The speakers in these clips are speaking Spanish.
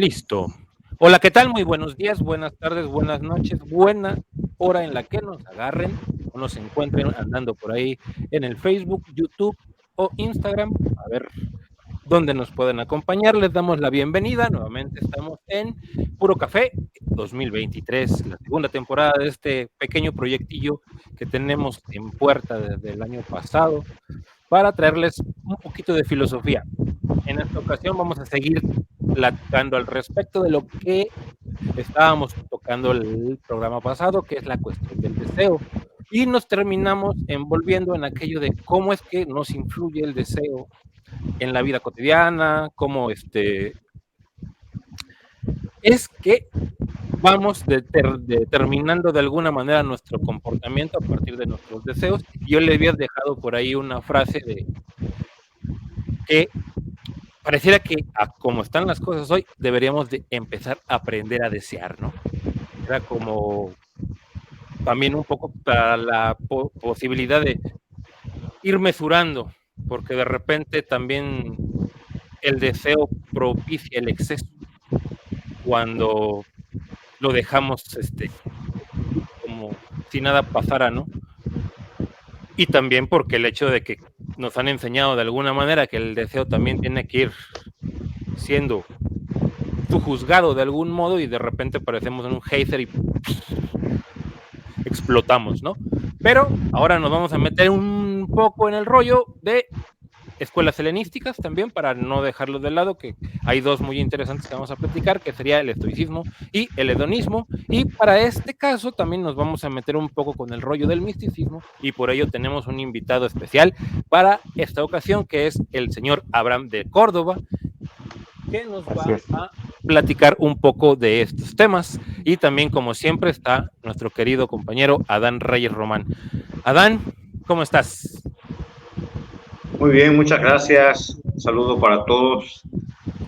Listo. Hola, ¿qué tal? Muy buenos días, buenas tardes, buenas noches, buena hora en la que nos agarren o nos encuentren andando por ahí en el Facebook, YouTube o Instagram. A ver dónde nos pueden acompañar. Les damos la bienvenida. Nuevamente estamos en Puro Café 2023, la segunda temporada de este pequeño proyectillo que tenemos en puerta desde el año pasado para traerles un poquito de filosofía. En esta ocasión vamos a seguir platicando al respecto de lo que estábamos tocando el programa pasado, que es la cuestión del deseo. Y nos terminamos envolviendo en aquello de cómo es que nos influye el deseo en la vida cotidiana, cómo es que vamos determinando de alguna manera nuestro comportamiento a partir de nuestros deseos. Yo le había dejado por ahí una frase de que pareciera que a como están las cosas hoy, deberíamos de empezar a aprender a desear, ¿no? Era como también un poco para la posibilidad de ir mesurando, porque de repente también el deseo propicia el exceso cuando lo dejamos como si nada pasara, ¿no? Y también porque el hecho de que nos han enseñado de alguna manera que el deseo también tiene que ir siendo juzgado de algún modo y de repente parecemos en un hater y explotamos, ¿no? Pero ahora nos vamos a meter un poco en el rollo de escuelas helenísticas también, para no dejarlo de lado, que hay dos muy interesantes que vamos a platicar, que sería el estoicismo y el hedonismo, y para este caso también nos vamos a meter un poco con el rollo del misticismo, y por ello tenemos un invitado especial para esta ocasión, que es el señor Abraham de Córdoba, que nos Así va es. a platicar un poco de estos temas. Y también, como siempre, está nuestro querido compañero Adán Reyes Román. Adán, ¿cómo estás? Muy bien, muchas gracias. Un saludo para todos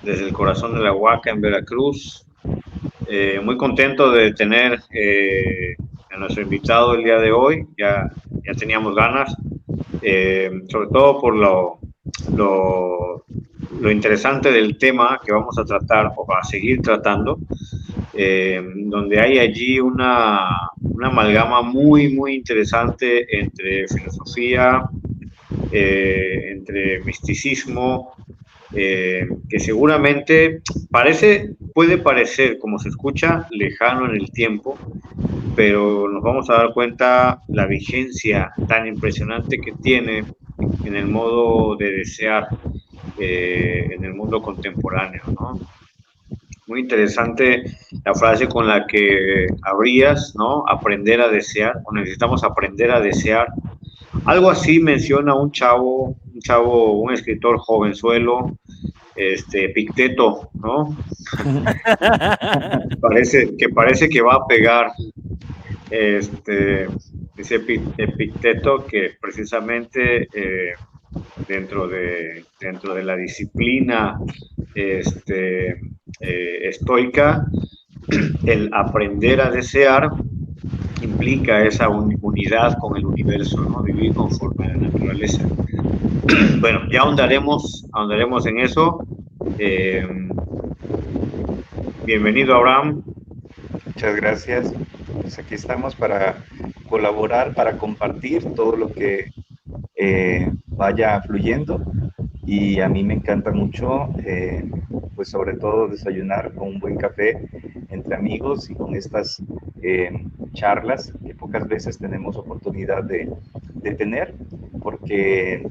desde el corazón de la Huaca en Veracruz. Muy contento de tener a nuestro invitado el día de hoy. Ya teníamos ganas, sobre todo por lo interesante del tema que vamos a tratar o a seguir tratando, donde hay allí una amalgama muy interesante entre filosofía, entre misticismo, que seguramente puede parecer, como se escucha, lejano en el tiempo, pero nos vamos a dar cuenta la vigencia tan impresionante que tiene en el modo de desear, en el mundo contemporáneo, ¿no? Muy interesante la frase con la que abrías, ¿no? Aprender a desear, o necesitamos aprender a desear. Algo así menciona un escritor jovenzuelo, Epicteto, ¿no? Parece que va a pegar, dice Epicteto que precisamente dentro de la disciplina estoica, el aprender a desear implica esa unidad con el universo, ¿no? Vivir conforme a la naturaleza. Bueno, ya ahondaremos en eso. Bienvenido, Abraham. Muchas gracias. Pues aquí estamos para colaborar, para compartir todo lo que vaya fluyendo. Y a mí me encanta mucho, pues sobre todo desayunar con un buen café entre amigos y con estas charlas que pocas veces tenemos oportunidad de tener, porque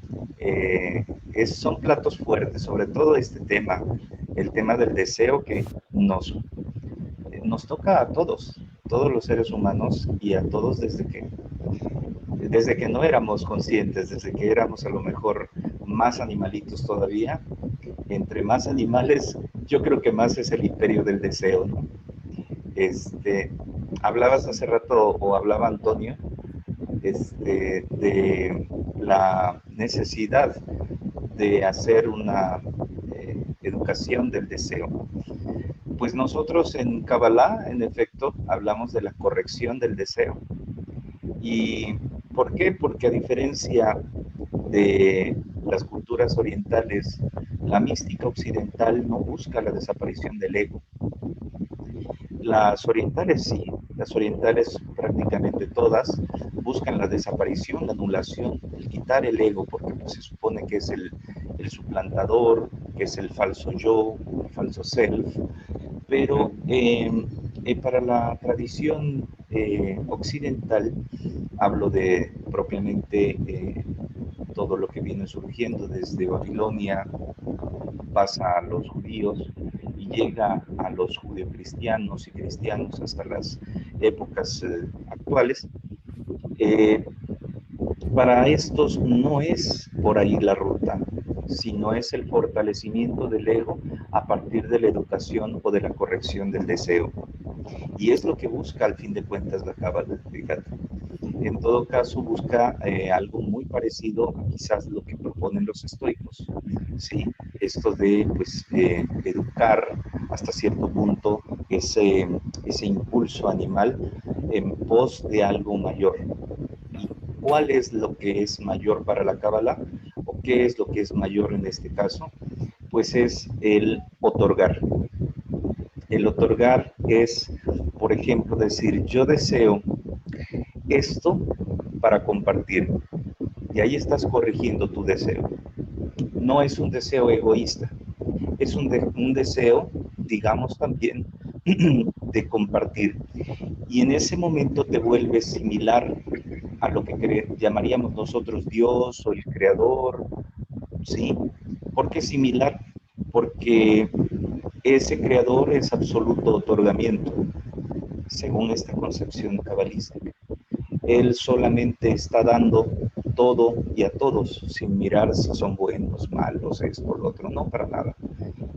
son platos fuertes, sobre todo este tema, el tema del deseo que nos toca a todos los seres humanos y a todos desde que no éramos conscientes, desde que éramos a lo mejor más animalitos todavía. Entre más animales, yo creo que más es el imperio del deseo, ¿no? Hablabas hace rato, o hablaba Antonio, de la necesidad de hacer una educación del deseo. Pues nosotros en Kabbalah, en efecto, hablamos de la corrección del deseo. ¿Y por qué? Porque a diferencia de las culturas orientales, la mística occidental no busca la desaparición del ego. Las orientales sí, las orientales prácticamente todas buscan la desaparición, la anulación, el quitar el ego, porque pues, se supone que es el suplantador, que es el falso yo, el falso self, pero para la tradición occidental, hablo de propiamente todo lo que viene surgiendo desde Babilonia, pasa a los judíos y llega a los judeocristianos y cristianos hasta las épocas actuales. Para estos no es por ahí la ruta, sino es el fortalecimiento del ego a partir de la educación o de la corrección del deseo. Y es lo que busca al fin de cuentas la Cábala, fíjate. En todo caso busca algo muy parecido a quizás lo que proponen los estoicos, ¿sí? Esto de pues, educar hasta cierto punto ese impulso animal en pos de algo mayor. ¿Y cuál es lo que es mayor para la Cábala? ¿O qué es lo que es mayor en este caso? Pues es el otorgar. El otorgar es, por ejemplo, decir, yo deseo esto para compartir. Y ahí estás corrigiendo tu deseo. No es un deseo egoísta, es un deseo, digamos también, de compartir. Y en ese momento te vuelves similar a lo que llamaríamos nosotros Dios o el Creador, ¿sí? ¿Por qué similar? Porque ese Creador es absoluto otorgamiento, según esta concepción cabalística. Él solamente está dando todo y a todos, sin mirar si son buenos, malos, esto, lo otro, no, para nada.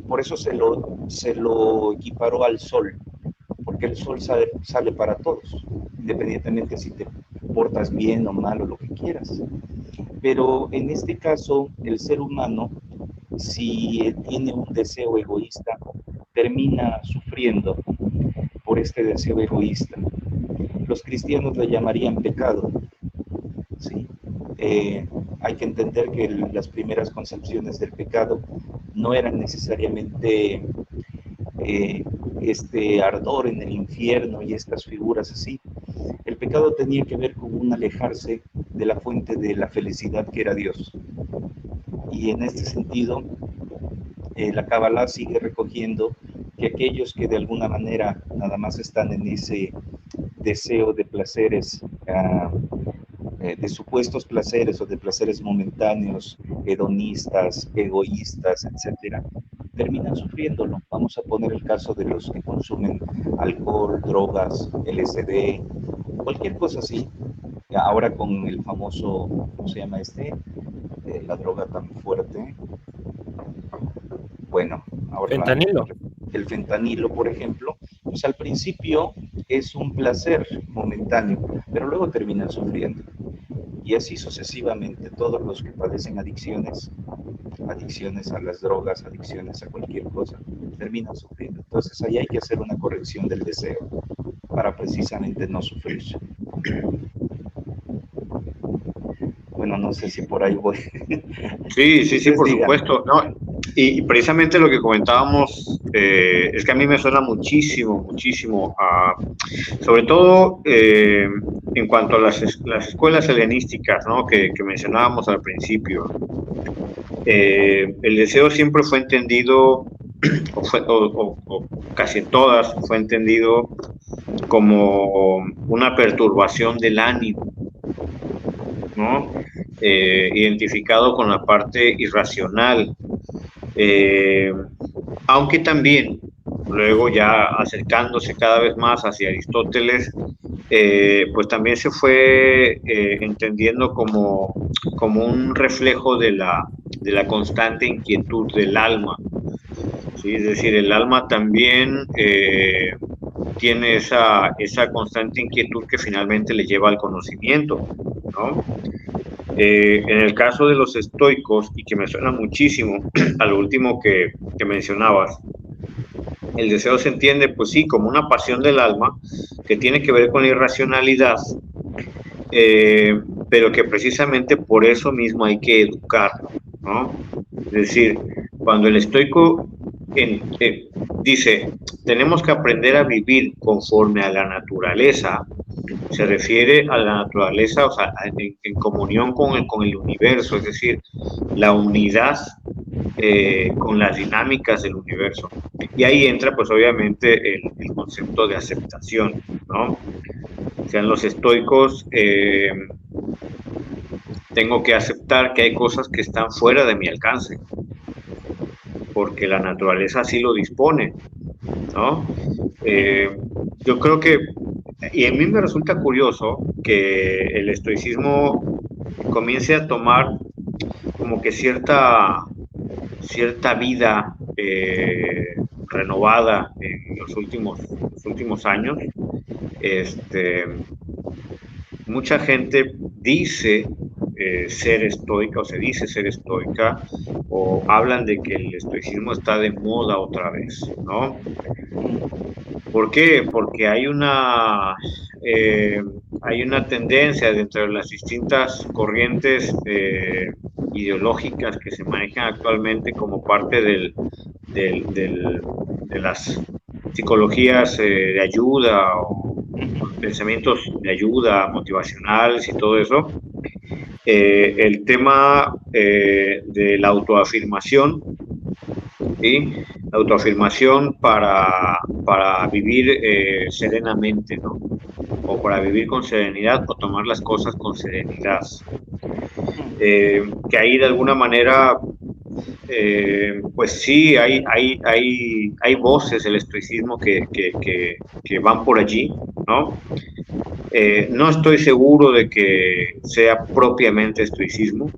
Por eso se lo equiparó al sol, porque el sol sale para todos, independientemente si te portas bien o mal o lo que quieras. Pero en este caso, el ser humano, si tiene un deseo egoísta, termina sufriendo por este deseo egoísta. Los cristianos le llamarían pecado, ¿sí? Hay que entender que las primeras concepciones del pecado no eran necesariamente este ardor en el infierno y estas figuras así. El pecado tenía que ver con un alejarse de la fuente de la felicidad que era Dios. Y en este sentido, la Cábala sigue recogiendo que aquellos que de alguna manera nada más están en ese deseo de placeres, de supuestos placeres o de placeres momentáneos, hedonistas, egoístas, etcétera, terminan sufriéndolo. Vamos a poner el caso de los que consumen alcohol, drogas, LSD, cualquier cosa así. Ahora con el famoso, ¿cómo se llama la droga tan fuerte. Bueno, ahora Fentanilo. El fentanilo, por ejemplo, pues al principio es un placer momentáneo, pero luego terminan sufriendo. Y así sucesivamente, todos los que padecen adicciones a las drogas, adicciones a cualquier cosa, terminan sufriendo. Entonces ahí hay que hacer una corrección del deseo para precisamente no sufrir. Bueno, no sé si por ahí voy. Sí, por supuesto. No, y precisamente lo que comentábamos es que a mí me suena muchísimo, sobre todo en cuanto a las escuelas helenísticas, ¿no? que mencionábamos al principio. El deseo siempre fue entendido, o casi en todas, fue entendido como una perturbación del ánimo, ¿no? Identificado con la parte irracional, aunque también luego ya acercándose cada vez más hacia Aristóteles, pues también se fue entendiendo como un reflejo de la constante inquietud del alma, ¿sí? Es decir, el alma también tiene esa constante inquietud que finalmente le lleva al conocimiento, ¿no? En el caso de los estoicos, y que me suena muchísimo a lo último que mencionabas, el deseo se entiende, pues sí, como una pasión del alma que tiene que ver con la irracionalidad, pero que precisamente por eso mismo hay que educar, ¿no? Es decir, cuando el estoico dice, tenemos que aprender a vivir conforme a la naturaleza, se refiere a la naturaleza, o sea, en comunión con el universo, es decir, la unidad con las dinámicas del universo. Y ahí entra, pues obviamente, el concepto de aceptación, ¿no? O sea, en los estoicos tengo que aceptar que hay cosas que están fuera de mi alcance, porque la naturaleza así lo dispone, ¿no? Yo creo que, y a mí me resulta curioso que el estoicismo comience a tomar como que cierta vida renovada en los últimos años. Mucha gente dice ser estoica o se dice ser estoica o hablan de que el estoicismo está de moda otra vez, ¿no? ¿Por qué? Porque hay una tendencia dentro de las distintas corrientes ideológicas que se manejan actualmente como parte de las psicologías de ayuda o pensamientos de ayuda motivacionales y todo eso, el tema de la autoafirmación, ¿sí? La autoafirmación para vivir serenamente, ¿no? O para vivir con serenidad o tomar las cosas con serenidad. Que ahí de alguna manera, pues sí, hay voces del estoicismo que van por allí, ¿no? No estoy seguro de que sea propiamente estoicismo,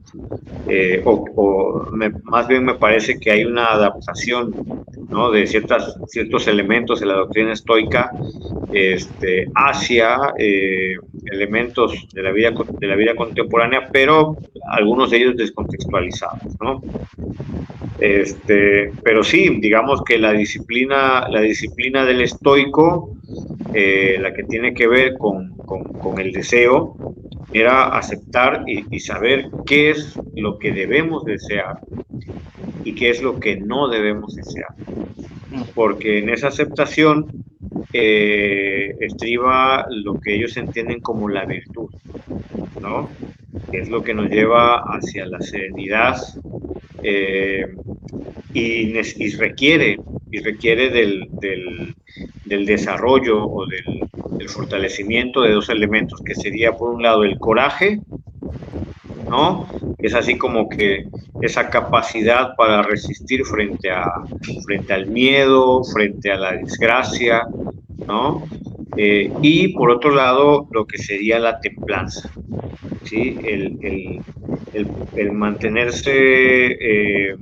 más bien me parece que hay una adaptación, ¿no? De ciertos elementos de la doctrina estoica hacia elementos de la vida contemporánea, pero algunos de ellos descontextualizados, ¿no? Pero sí, digamos que la disciplina del estoico, la que tiene que ver con el deseo, era aceptar y saber qué es lo que debemos desear y qué es lo que no debemos desear. Porque en esa aceptación estriba lo que ellos entienden como la virtud, ¿no? Que es lo que nos lleva hacia la serenidad y requiere del desarrollo o del fortalecimiento de dos elementos, que sería por un lado el coraje, ¿no? Es así como que esa capacidad para resistir frente al miedo, frente a la desgracia, ¿no? Y por otro lado, lo que sería la templanza, ¿sí? El mantenerse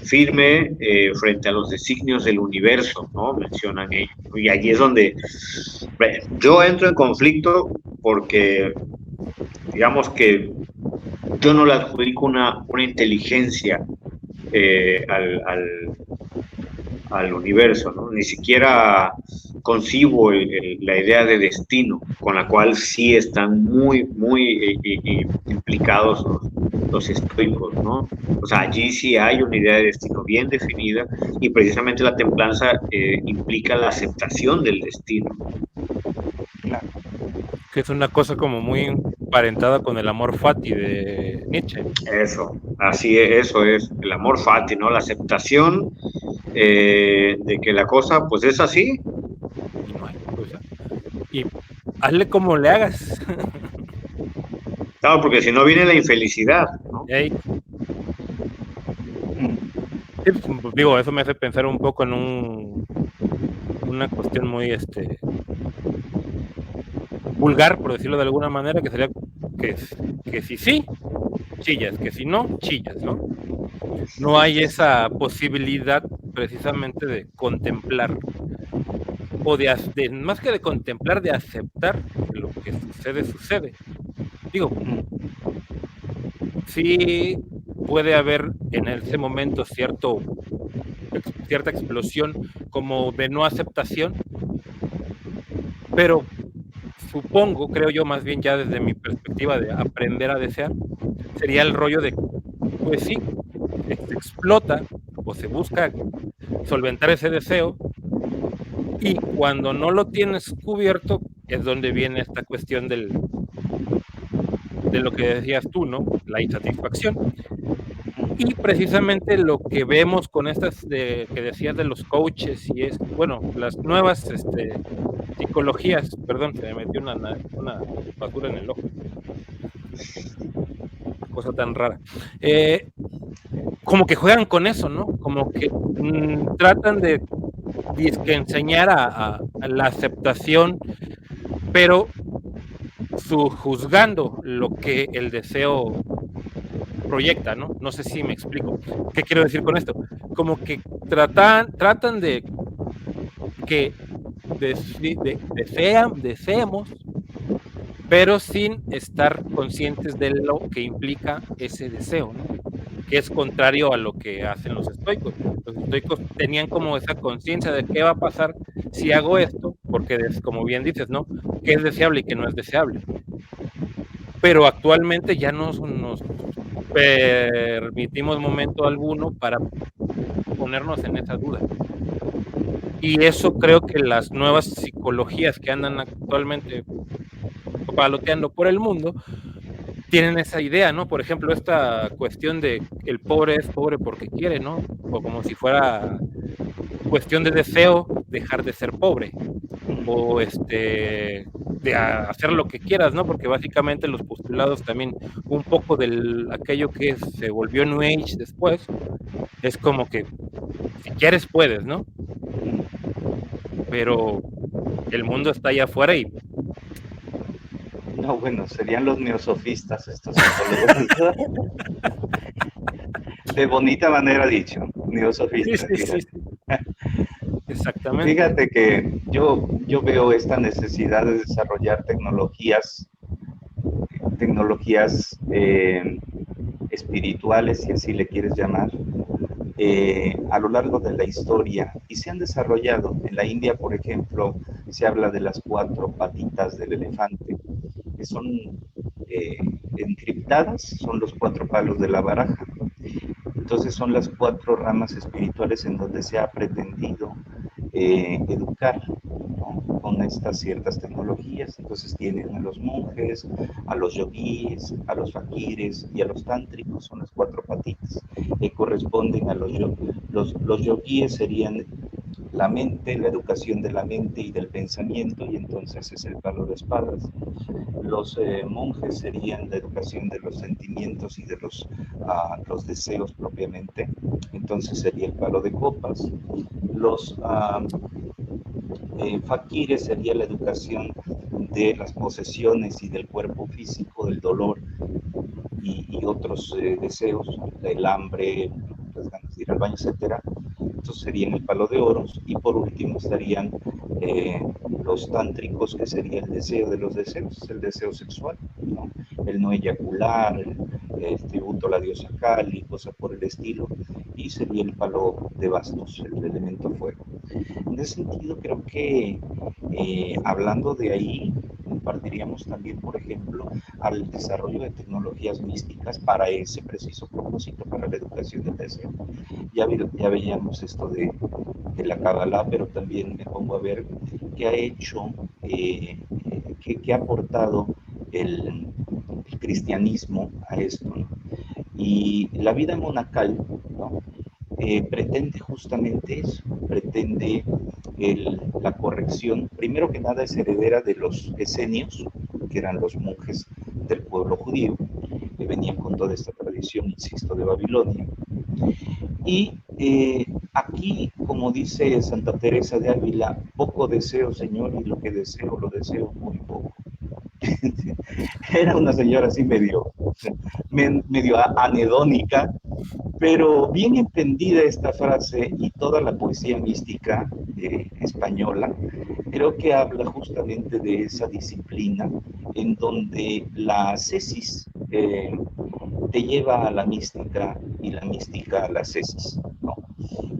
firme frente a los designios del universo, ¿no? Mencionan ellos. Y allí es donde yo entro en conflicto porque, digamos que yo no le adjudico una inteligencia al universo, ¿no? Ni siquiera concibo la idea de destino, con la cual sí están muy implicados los estoicos, ¿no? O sea, allí sí hay una idea de destino bien definida y precisamente la templanza implica la aceptación del destino. Claro. Que es una cosa como muy emparentada con el amor fati de Nietzsche. Eso, así es, eso es, el amor fati, ¿no? La aceptación de que la cosa, pues es así. Y no hay cosa. Y hazle como le hagas. Claro, porque si no viene la infelicidad, ¿no? Sí, pues, digo, eso me hace pensar un poco en una cuestión muy vulgar, por decirlo de alguna manera, que sería que si sí, chillas, que si no, chillas, ¿no? No hay esa posibilidad precisamente de contemplar o de más que de contemplar, de aceptar que lo que sucede. Digo, sí puede haber en ese momento cierta explosión como de no aceptación, pero supongo, creo yo, más bien ya desde mi perspectiva de aprender a desear, sería el rollo de, pues sí, se explota o se busca solventar ese deseo, y cuando no lo tienes cubierto es donde viene esta cuestión de lo que decías tú, ¿no? La insatisfacción. Y precisamente lo que vemos con estas que decías de los coaches y es, bueno, las nuevas psicologías, perdón, se me metió una basura en el ojo, cosa tan rara. Como que juegan con eso, ¿no? Como que tratan de enseñar a la aceptación, pero juzgando lo que el deseo proyecta, ¿no? No sé si me explico. ¿Qué quiero decir con esto? Como que tratan de que deseemos, pero sin estar conscientes de lo que implica ese deseo, ¿no? Que es contrario a lo que hacen los estoicos. Los estoicos tenían como esa conciencia de qué va a pasar si hago esto, porque como bien dices, ¿no? ¿Qué es deseable y qué no es deseable? Pero actualmente ya no nos permitimos momento alguno para ponernos en esa duda. Y eso creo que las nuevas psicologías que andan actualmente paloteando por el mundo tienen esa idea, ¿no? Por ejemplo, esta cuestión de el pobre es pobre porque quiere, ¿no? O como si fuera cuestión de deseo dejar de ser pobre, o de hacer lo que quieras, ¿no? Porque básicamente los postulados también, un poco de aquello que se volvió New Age después, es como que si quieres puedes, ¿no? Pero el mundo está allá afuera y... No, bueno, serían los neosofistas estos psicólogos. De bonita manera dicho, neosofistas. Sí, sí, sí. Exactamente. Fíjate que yo veo esta necesidad de desarrollar tecnologías espirituales, si así le quieres llamar, a lo largo de la historia, y se han desarrollado. En la India, por ejemplo, se habla de las 4 patitas del elefante, que son encriptadas, son los 4 palos de la baraja. Entonces son las 4 ramas espirituales en donde se ha pretendido educar, ¿no? Con estas ciertas tecnologías. Entonces tienen a los monjes, a los yogis, a los fakires y a los tántricos, son las 4 patitas que corresponden a los yogis serían la mente, la educación de la mente y del pensamiento, y entonces es el palo de espadas. Los monjes serían la educación de los sentimientos y de los deseos propiamente, entonces sería el palo de copas. Los fakires sería la educación de las posesiones y del cuerpo físico, del dolor y otros deseos, el hambre, las ganas de ir al baño, etcétera. Estos serían el palo de oros, y por último estarían los tántricos, que sería el deseo de los deseos, el deseo sexual, ¿no? El no eyacular, el tributo a la diosa Kali, cosas por el estilo, y sería el palo de bastos, el elemento fuego. En ese sentido, creo que hablando de ahí, partiríamos también, por ejemplo, al desarrollo de tecnologías místicas para ese preciso propósito, para la educación del deseo. Ya veíamos esto de la Kabbalah, pero también me pongo a ver qué ha hecho, qué ha aportado el cristianismo a esto, ¿no? Y la vida monacal, ¿no? Pretende justamente eso, pretende la corrección. Primero que nada es heredera de los esenios, que eran los monjes del pueblo judío, que venían con toda esta tradición, insisto, de Babilonia. Y aquí, como dice Santa Teresa de Ávila, poco deseo, Señor, y lo que deseo, lo deseo muy poco. Era una señora así medio anedónica, pero bien entendida esta frase, y toda la poesía mística española, creo que habla justamente de esa disciplina en donde la ascesis te lleva a la mística y la mística a la ascesis, ¿no?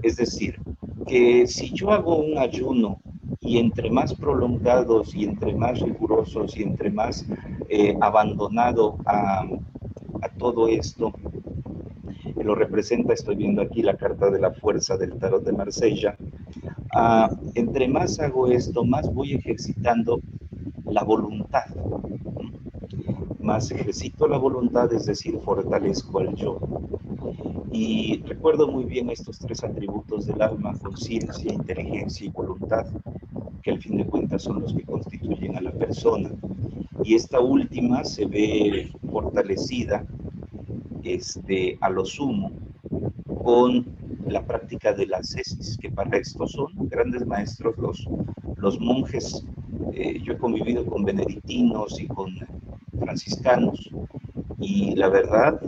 Es decir, que si yo hago un ayuno y entre más prolongados y entre más rigurosos y entre más abandonado a todo esto, que lo representa. Estoy viendo aquí la carta de la fuerza del tarot de Marsella. Entre más hago esto, más voy ejercitando la voluntad. Más ejercito la voluntad, es decir, fortalezco al yo. Y recuerdo muy bien estos tres atributos del alma: conciencia, inteligencia y voluntad, que al fin de cuentas son los que constituyen a la persona. Y esta última se ve fortalecida a lo sumo con la práctica de la ascesis, que para esto son grandes maestros los monjes. Yo he convivido con benedictinos y con franciscanos, y la verdad,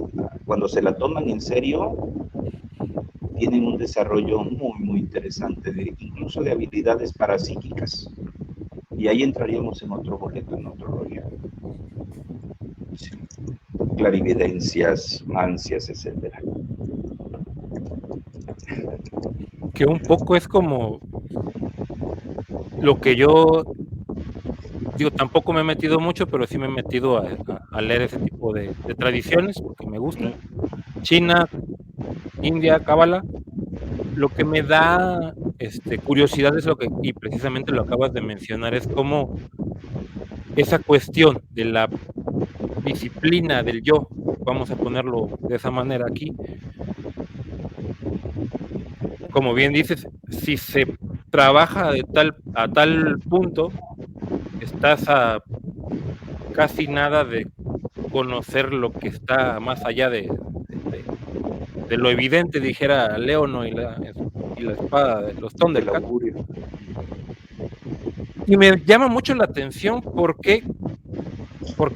cuando se la toman en serio, tienen un desarrollo muy, muy interesante, incluso de habilidades parapsíquicas. Y ahí entraríamos en otro boleto, en otro rollo. Sí. Clarividencias, mancias, etcétera. Que un poco es como lo que yo digo, tampoco me he metido mucho, pero sí me he metido a leer ese tipo de tradiciones, porque me gustan. China, India, Cábala. Lo que me da curiosidad es lo que, y precisamente lo acabas de mencionar, es cómo esa cuestión de la disciplina del yo, vamos a ponerlo de esa manera aquí, como bien dices, si se trabaja a tal punto, estás a casi nada de conocer lo que está más allá de lo evidente, dijera Leono y la espada de los Thundercats. Y me llama mucho la atención porque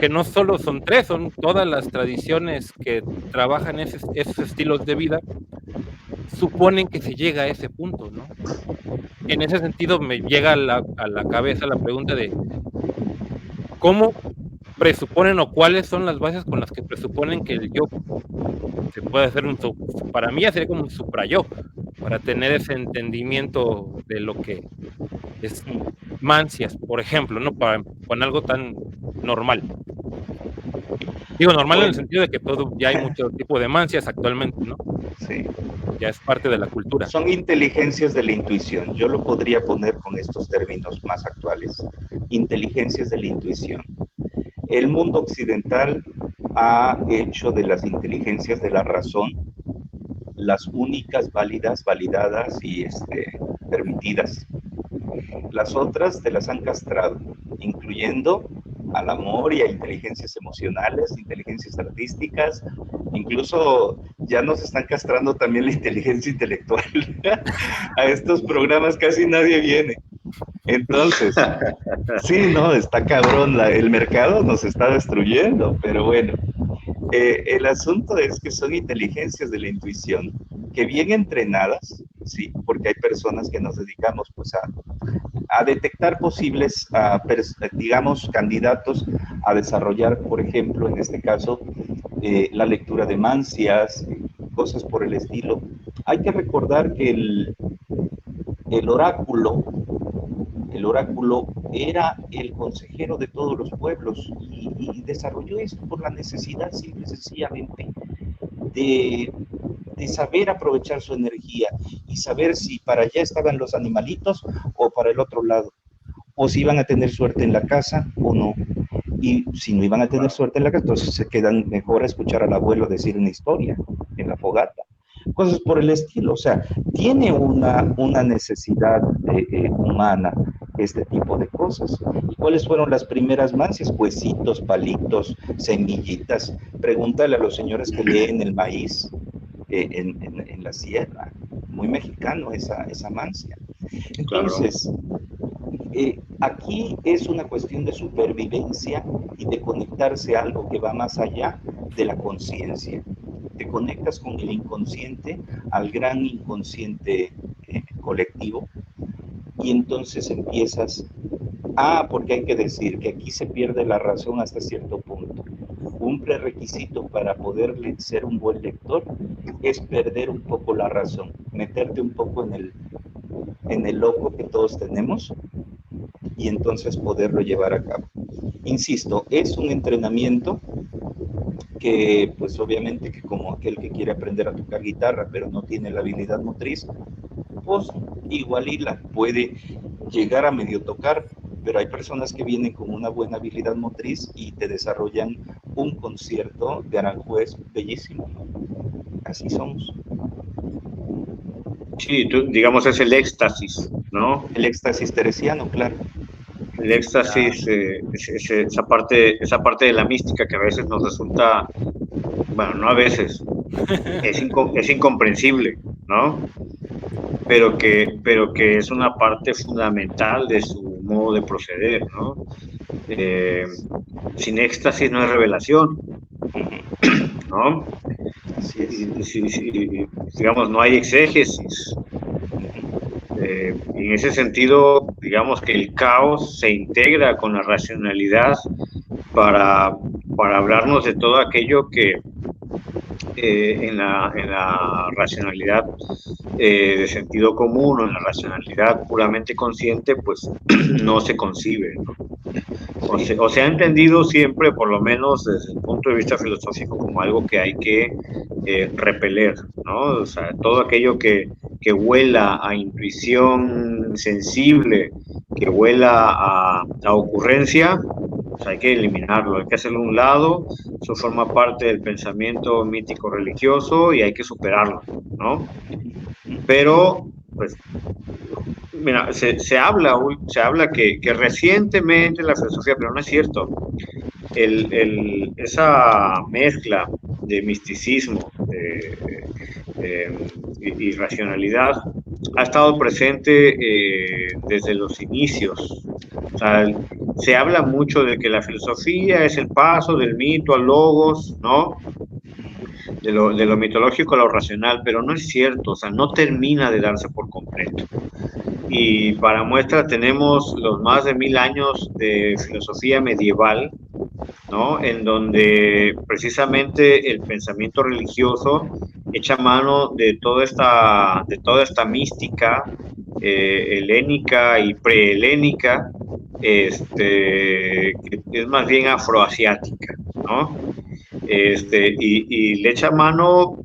no solo son tres, son todas las tradiciones que trabajan esos estilos de vida, suponen que se llega a ese punto, ¿no? En ese sentido me llega a la cabeza la pregunta de ¿cómo presuponen o cuáles son las bases con las que presuponen que el yo se puede hacer para mí sería como un suprayo, para tener ese entendimiento de lo que es mancias, por ejemplo, ¿no? Con algo tan normal. Digo normal en el sentido de que ya hay mucho tipo de mancias actualmente, ¿no? Sí. Ya es parte de la cultura. Son inteligencias de la intuición. Yo lo podría poner con estos términos más actuales. Inteligencias de la intuición. El mundo occidental ha hecho de las inteligencias de la razón las únicas válidas, validadas y permitidas. Las otras te las han castrado, incluyendo al amor y a inteligencias emocionales, inteligencias artísticas, incluso ya nos están castrando también la inteligencia intelectual. A estos programas casi nadie viene. Entonces, sí, no, está cabrón, el mercado nos está destruyendo, pero bueno, el asunto es que son inteligencias de la intuición que bien entrenadas, sí, porque hay personas que nos dedicamos pues a detectar posibles, digamos, candidatos a desarrollar, por ejemplo, en este caso, la lectura de mancias, cosas por el estilo. Hay que recordar que el oráculo era el consejero de todos los pueblos y desarrolló esto por la necesidad simple y sencillamente de saber aprovechar su energía y saber si para allá estaban los animalitos o para el otro lado, o si iban a tener suerte en la casa o no. Y si no iban a tener suerte en la casa, entonces se quedan mejor a escuchar al abuelo decir una historia en la fogata. Cosas por el estilo, o sea, tiene una necesidad humana este tipo de cosas. ¿Y cuáles fueron las primeras mancias? Huesitos, palitos, semillitas. Pregúntale a los señores que leen el maíz en la sierra. Muy mexicano esa mancia. Entonces, aquí es una cuestión de supervivencia y de conectarse a algo que va más allá de la conciencia. Te conectas con el inconsciente, al gran inconsciente colectivo, y entonces empiezas porque hay que decir que aquí se pierde la razón hasta cierto punto. Un prerequisito para poder ser un buen lector es perder un poco la razón, meterte un poco en el loco que todos tenemos y entonces poderlo llevar a cabo. Insisto, es un entrenamiento que pues obviamente que como aquel que quiere aprender a tocar guitarra pero no tiene la habilidad motriz, pues igual y la puede llegar a medio tocar, pero hay personas que vienen con una buena habilidad motriz y te desarrollan un concierto de Aranjuez bellísimo, ¿no? Así somos. Sí, digamos es el éxtasis, ¿no? El éxtasis teresiano, claro. El éxtasis, esa parte de la mística que a veces nos resulta, bueno, no a veces, es incomprensible, ¿no? Pero que es una parte fundamental de su modo de proceder, ¿no? Sin éxtasis no hay revelación, ¿no? Así es. Digamos, no hay exégesis. En ese sentido, digamos que el caos se integra con la racionalidad para hablarnos de todo aquello que en la racionalidad de sentido común o en la racionalidad puramente consciente, pues no se concibe, ¿no? O se ha entendido siempre, por lo menos desde el punto de vista filosófico, como algo que hay que repeler, ¿no? O sea, todo aquello que huela a intuición sensible, que huela a ocurrencia, pues hay que eliminarlo, hay que hacerlo a un lado, eso forma parte del pensamiento mítico religioso y hay que superarlo, ¿no? Pero, pues, mira, se habla que recientemente la filosofía, pero no es cierto, esa mezcla de misticismo y racionalidad ha estado presente desde los inicios. O sea, se habla mucho de que la filosofía es el paso del mito al logos, ¿no? De lo mitológico a lo racional, pero no es cierto, o sea, no termina de darse por completo. Y para muestra tenemos los más de 1000 años de filosofía medieval, ¿no? En donde precisamente el pensamiento religioso echa mano de toda esta mística helénica y prehelénica, que es más bien afroasiática, ¿no? Y le echa mano,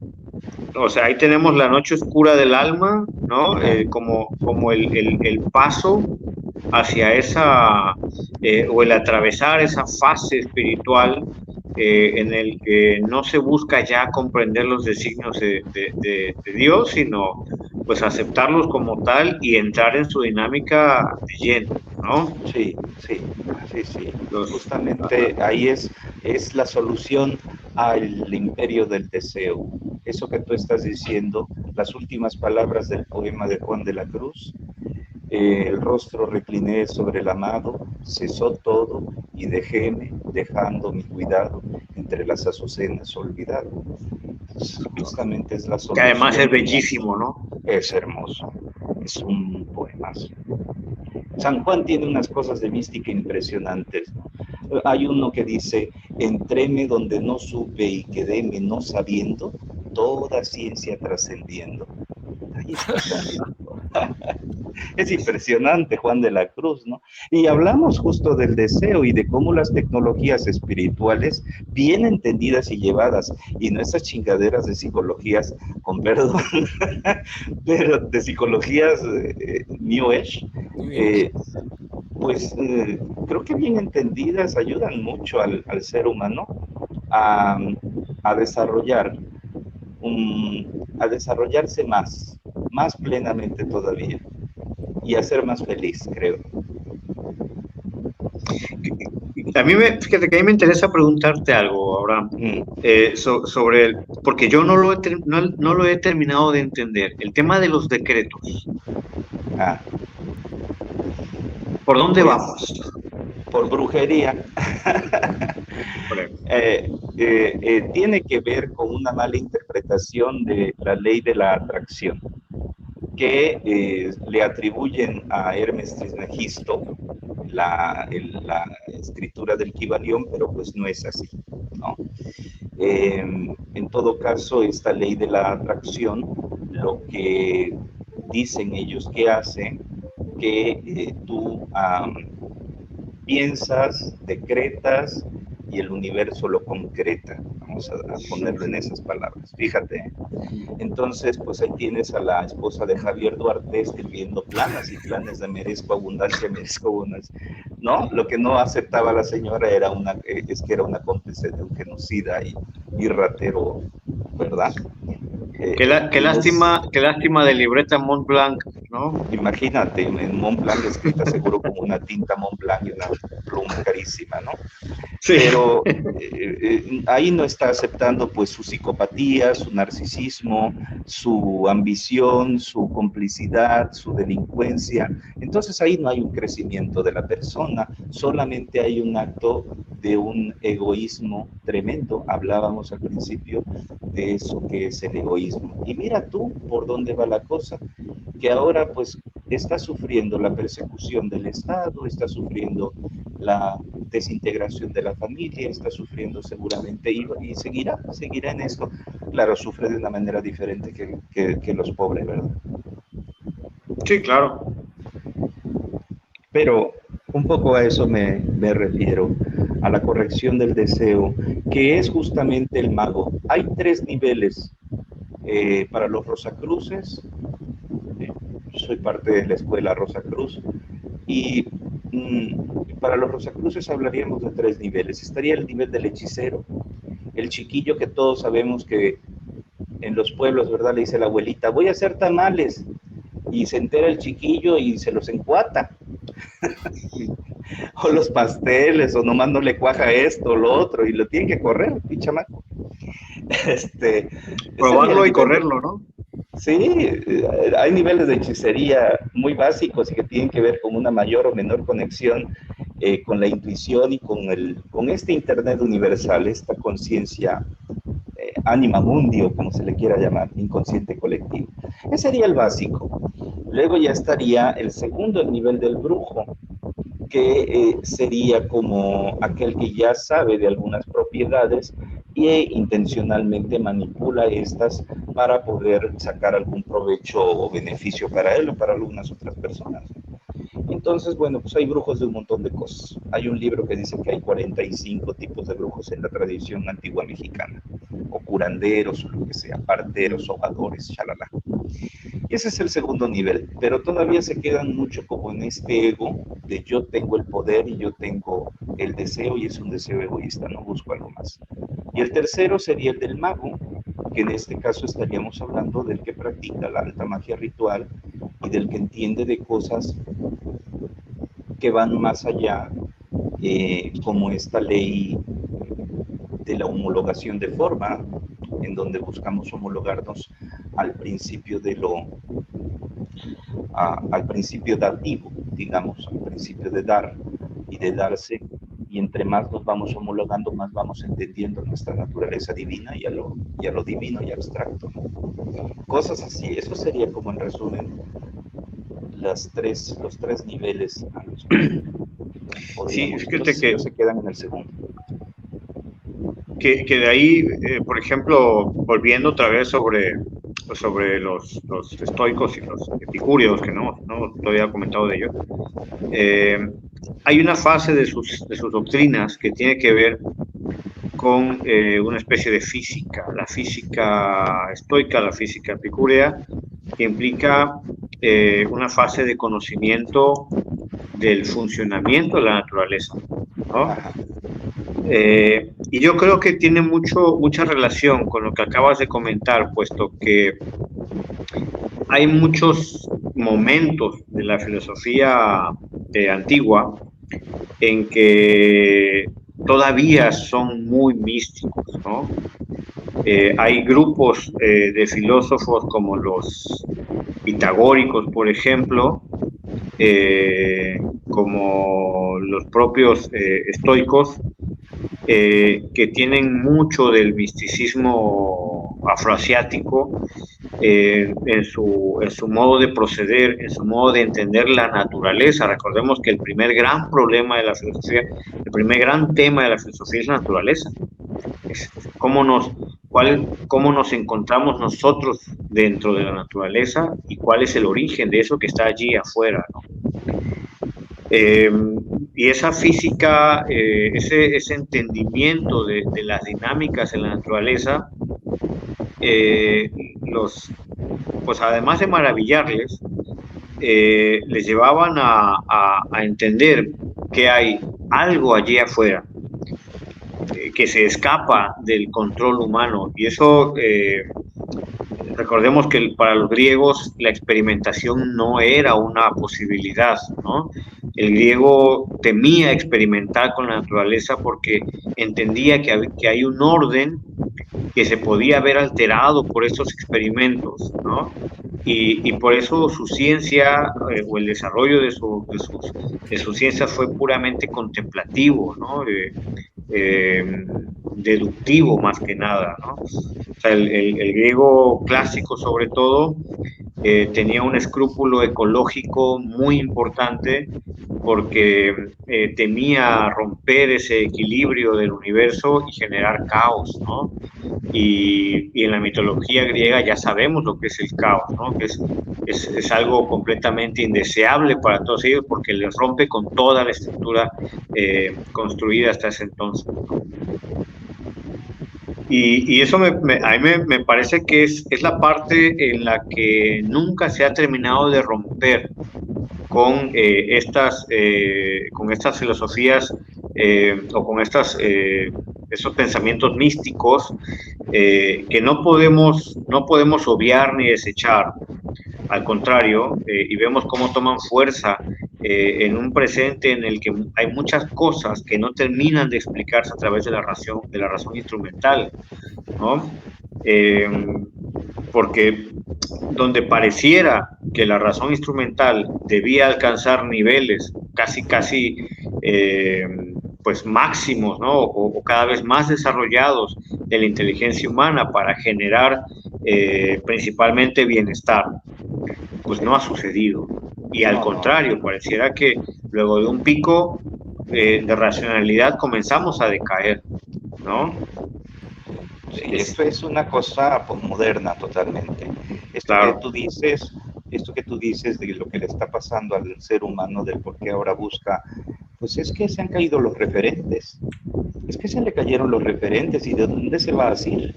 o sea, ahí tenemos la noche oscura del alma, ¿no? Como el paso hacia esa, o el atravesar esa fase espiritual en el que no se busca ya comprender los designios de Dios, sino pues aceptarlos como tal y entrar en su dinámica de lleno, ¿no? Sí. Justamente ahí es la solución al imperio del deseo. Eso que tú estás diciendo, las últimas palabras del poema de Juan de la Cruz, el rostro recliné sobre el amado, cesó todo y dejéme, dejando mi cuidado entre las azucenas olvidado. Justamente es la solución. Que además es bellísimo, ¿no? Es hermoso, es un poemazo. San Juan tiene unas cosas de mística impresionantes, ¿no? Hay uno que dice, entréme donde no supe y quedéme no sabiendo, toda ciencia trascendiendo. Ahí está Juan. Es impresionante, Juan de la Cruz, ¿no? Y hablamos justo del deseo y de cómo las tecnologías espirituales, bien entendidas y llevadas, y no esas chingaderas de psicologías, con perdón, pero de psicologías New Age, creo que bien entendidas ayudan mucho al ser humano a desarrollar a desarrollarse más plenamente todavía y a ser más feliz, creo. Fíjate que a mí me interesa preguntarte algo, Abraham, sobre porque yo no lo he terminado de entender, el tema de los decretos. ¿Por dónde vamos? Por brujería. Tiene que ver con una mala interpretación de la ley de la atracción, que le atribuyen a Hermes Trismegisto la escritura del Kybalión, pero pues no es así, ¿no? En todo caso, esta ley de la atracción, lo que dicen ellos que hace, que tú piensas, decretas y el universo lo concreta. Vamos a ponerlo en esas palabras. Fíjate, ¿eh? Entonces, pues ahí tienes a la esposa de Javier Duarte escribiendo planas y planes de merezco abundancia, ¿no? Lo que no aceptaba la señora es que era una cómplice de un genocida y ratero, ¿verdad? Qué lástima de libreta Montblanc, ¿no? Imagínate, en Montblanc escrita seguro como una tinta Montblanc y una pluma carísima, ¿no? Sí. Pero ahí no está aceptando pues su psicopatía, su narcisismo, su ambición, su complicidad, su delincuencia. Entonces ahí no hay un crecimiento de la persona, solamente hay un acto de un egoísmo tremendo. Hablábamos al principio de eso que es el egoísmo. Y mira tú por dónde va la cosa, que ahora pues está sufriendo la persecución del Estado, está sufriendo la desintegración de la familia, está sufriendo seguramente y seguirá en esto. Claro, sufre de una manera diferente que los pobres, ¿verdad? Sí, claro. Pero un poco a eso me refiero, a la corrección del deseo, que es justamente el mago. Hay 3 niveles para los Rosacruces. Soy parte de la escuela Rosacruz y para los Rosacruces hablaríamos de 3 niveles. Estaría el nivel del hechicero, el chiquillo que todos sabemos que en los pueblos, ¿verdad? Le dice la abuelita, voy a hacer tamales, y se entera el chiquillo y se los encuata. O los pasteles, o nomás no le cuaja esto o lo otro, y lo tiene que correr, pichamaco. Probarlo y correrlo, ¿no? Sí, hay niveles de hechicería muy básicos y que tienen que ver con una mayor o menor conexión con la intuición y con este Internet universal, esta conciencia anima mundi, o como se le quiera llamar, inconsciente colectivo. Ese sería el básico. Luego ya estaría el segundo, el nivel del brujo, que sería como aquel que ya sabe de algunas propiedades e intencionalmente manipula estas para poder sacar algún provecho o beneficio para él o para algunas otras personas. Entonces, bueno, pues hay brujos de un montón de cosas. Hay un libro que dice que hay 45 tipos de brujos en la tradición antigua mexicana, o curanderos, o lo que sea, parteros, hogadores, shalala. Y ese es el segundo nivel, pero todavía se quedan mucho como en este ego de yo tengo el poder y yo tengo el deseo, y es un deseo egoísta, no busco algo más. Y el tercero sería el del mago, que en este caso estaríamos hablando del que practica la alta magia ritual y del que entiende de cosas que van más allá, como esta ley de la homologación de forma, en donde buscamos homologarnos al principio de al principio dativo, digamos, al principio de dar y de darse, y entre más nos vamos homologando, más vamos entendiendo nuestra naturaleza divina y a lo divino y abstracto, ¿no? Cosas así. Eso sería como en resumen los tres niveles a los que podríamos, Sí, fíjate que se quedan en el segundo. Que de ahí, por ejemplo, volviendo otra vez sobre los estoicos y los epicúreos, que no te había comentado de ellos, hay una fase de sus doctrinas que tiene que ver con una especie de física, la física estoica, la física epicúrea, que implica una fase de conocimiento del funcionamiento de la naturaleza, ¿no? Y yo creo que tiene mucha relación con lo que acabas de comentar, puesto que hay muchos momentos de la filosofía antigua en que todavía son muy místicos, ¿no? Hay grupos de filósofos como los pitagóricos, por ejemplo, como los propios estoicos, que tienen mucho del misticismo afroasiático en su modo de proceder, en su modo de entender la naturaleza. Recordemos que el primer gran problema de la filosofía, el primer gran tema de la filosofía es la naturaleza. Es cómo nos encontramos nosotros dentro de la naturaleza y cuál es el origen de eso que está allí afuera, ¿no? y esa física, ese entendimiento de las dinámicas en la naturaleza, pues además de maravillarles, les llevaban a entender que hay algo allí afuera que se escapa del control humano. Y eso, recordemos que para los griegos la experimentación no era una posibilidad, ¿no? El griego temía experimentar con la naturaleza porque entendía que hay un orden que se podía ver alterado por estos experimentos, ¿no? Y por eso su ciencia o el desarrollo de su ciencia fue puramente contemplativo, ¿no? Deductivo más que nada, ¿no? O sea, el griego clásico sobre todo tenía un escrúpulo ecológico muy importante porque temía romper ese equilibrio del universo y generar caos, ¿no? Y en la mitología griega ya sabemos lo que es el caos, ¿no? Que es algo completamente indeseable para todos ellos porque les rompe con toda la estructura construida hasta ese entonces, ¿no? Y eso a mí me parece que es la parte en la que nunca se ha terminado de romper con estas filosofías o con esos pensamientos místicos que no podemos obviar ni desechar. Al contrario, y vemos cómo toman fuerza en un presente en el que hay muchas cosas que no terminan de explicarse a través de la razón instrumental, ¿no? Porque donde pareciera que la razón instrumental debía alcanzar niveles casi pues máximos, ¿no? O cada vez más desarrollados de la inteligencia humana para generar principalmente bienestar, pues no ha sucedido. Y al contrario, pareciera que luego de un pico de racionalidad comenzamos a decaer, ¿no? Sí, esto es una cosa posmoderna totalmente. Claro. Esto que tú dices de lo que le está pasando al ser humano, del por qué ahora busca, pues es que se han caído los referentes. Es que se le cayeron los referentes y de dónde se va a asir.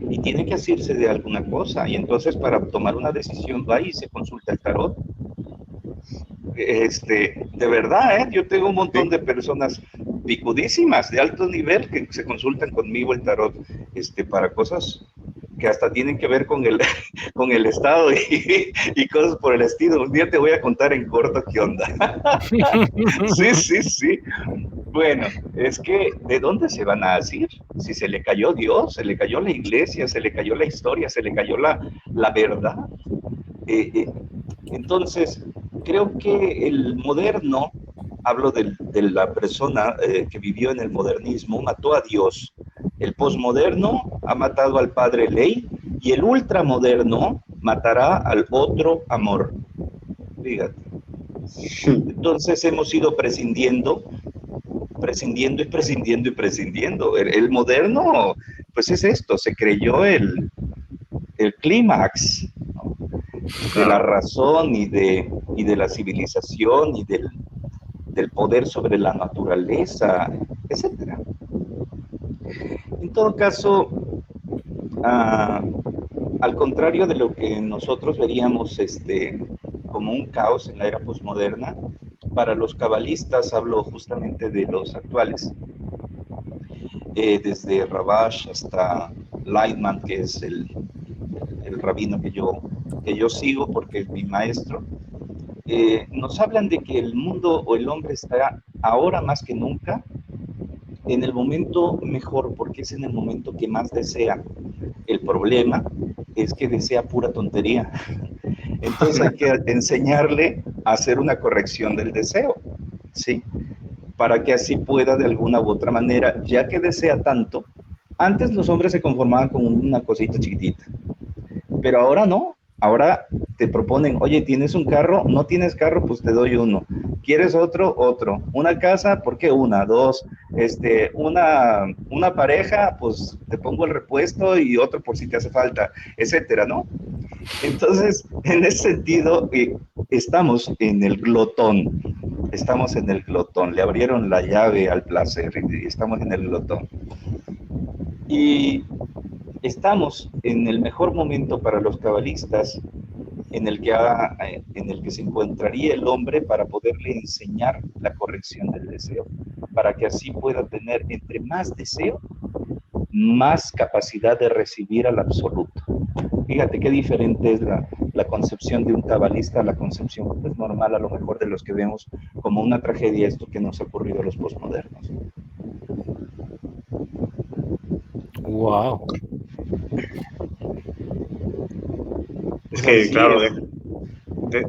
Y tiene que asirse de alguna cosa. Y entonces para tomar una decisión va y se consulta el tarot. De verdad, yo tengo un montón de personas picudísimas, de alto nivel, que se consultan conmigo el tarot, para cosas que hasta tienen que ver con con el Estado y cosas por el estilo. Un día te voy a contar en corto qué onda. Sí. Bueno, es que ¿de dónde se van a decir? Si se le cayó Dios, se le cayó la iglesia, se le cayó la historia, se le cayó la verdad. Entonces, creo que el moderno, hablo de la persona que vivió en el modernismo, mató a Dios. El posmoderno ha matado al padre ley y el ultramoderno matará al otro amor. Fíjate. Entonces hemos ido prescindiendo y prescindiendo. El moderno, pues es esto, se creyó el clímax, ¿no? De la razón y de la civilización y del poder sobre la naturaleza, etcétera. En todo caso, al contrario de lo que nosotros veríamos como un caos en la era posmoderna, para los cabalistas, hablo justamente de los actuales, desde Rabash hasta Lightman, que es el rabino que yo sigo porque es mi maestro, nos hablan de que el mundo o el hombre está ahora más que nunca en el momento mejor, porque es en el momento que más desea. El problema es que desea pura tontería. Entonces hay que enseñarle a hacer una corrección del deseo, ¿sí? Para que así pueda de alguna u otra manera, ya que desea tanto. Antes los hombres se conformaban con una cosita chiquitita, pero ahora no. Ahora te proponen, oye, ¿tienes un carro? ¿No tienes carro? Pues te doy uno. ¿Quieres otro? Otro. ¿Una casa? ¿Por qué una? Dos. Una pareja, pues te pongo el repuesto y otro por si te hace falta, etcétera, ¿no? Entonces, en ese sentido, estamos en el glotón. Estamos en el glotón. Le abrieron la llave al placer y estamos en el glotón. Y estamos en el mejor momento para los cabalistas en el que se encontraría el hombre para poderle enseñar la corrección del deseo, para que así pueda tener entre más deseo, más capacidad de recibir al absoluto. Fíjate qué diferente es la concepción de un cabalista a la concepción pues, normal, a lo mejor de los que vemos como una tragedia esto que nos ha ocurrido a los postmodernos. Wow. Es que, Así claro, es.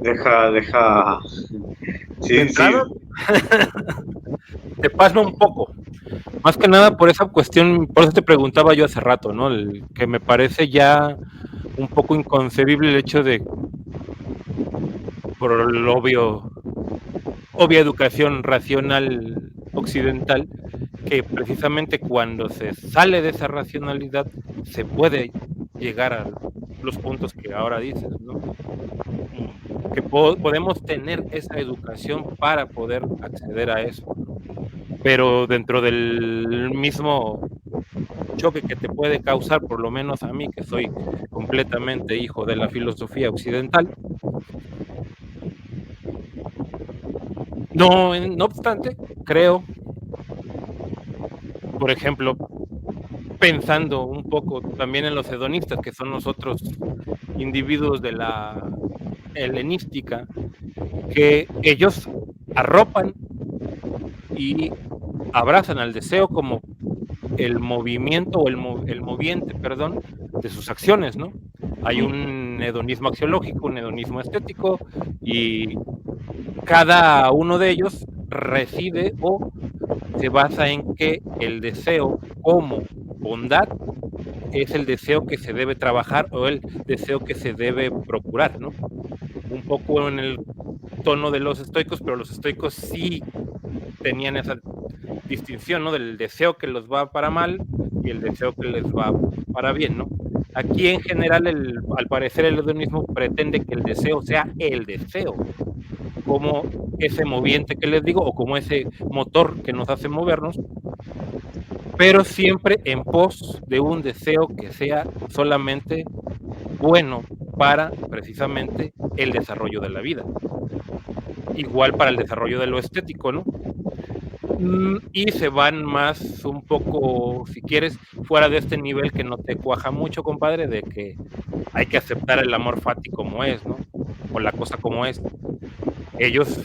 deja. Sí, De entrada, te pasma un poco. Más que nada por esa cuestión, por eso te preguntaba yo hace rato, ¿no? Que me parece ya un poco inconcebible el hecho de, por el obvia educación racional occidental, que precisamente cuando se sale de esa racionalidad se puede llegar a los puntos que ahora dices, ¿no? Que podemos tener esa educación para poder acceder a eso, ¿no? Pero dentro del mismo choque que te puede causar, por lo menos a mí, que soy completamente hijo de la filosofía occidental, no obstante, creo, por ejemplo, pensando un poco también en los hedonistas, que son los otros individuos de la helenística, que ellos arropan y abrazan al deseo como el movimiento o el moviente, perdón, de sus acciones, ¿no? Hay un hedonismo axiológico, un hedonismo estético, y cada uno de ellos reside o se basa en que el deseo como bondad es el deseo que se debe trabajar o el deseo que se debe procurar, ¿no? Un poco en el tono de los estoicos, pero los estoicos sí tenían esa distinción, ¿no? Del deseo que los va para mal y el deseo que les va para bien, ¿no? Aquí en general, al parecer, el hedonismo pretende que el deseo sea el deseo, como ese moviente que les digo, o como ese motor que nos hace movernos, pero siempre en pos de un deseo que sea solamente bueno para precisamente el desarrollo de la vida. Igual para el desarrollo de lo estético, ¿no? Y se van más un poco, si quieres, fuera de este nivel que no te cuaja mucho, compadre, de que hay que aceptar el amor fati como es, ¿no? O la cosa como es. Ellos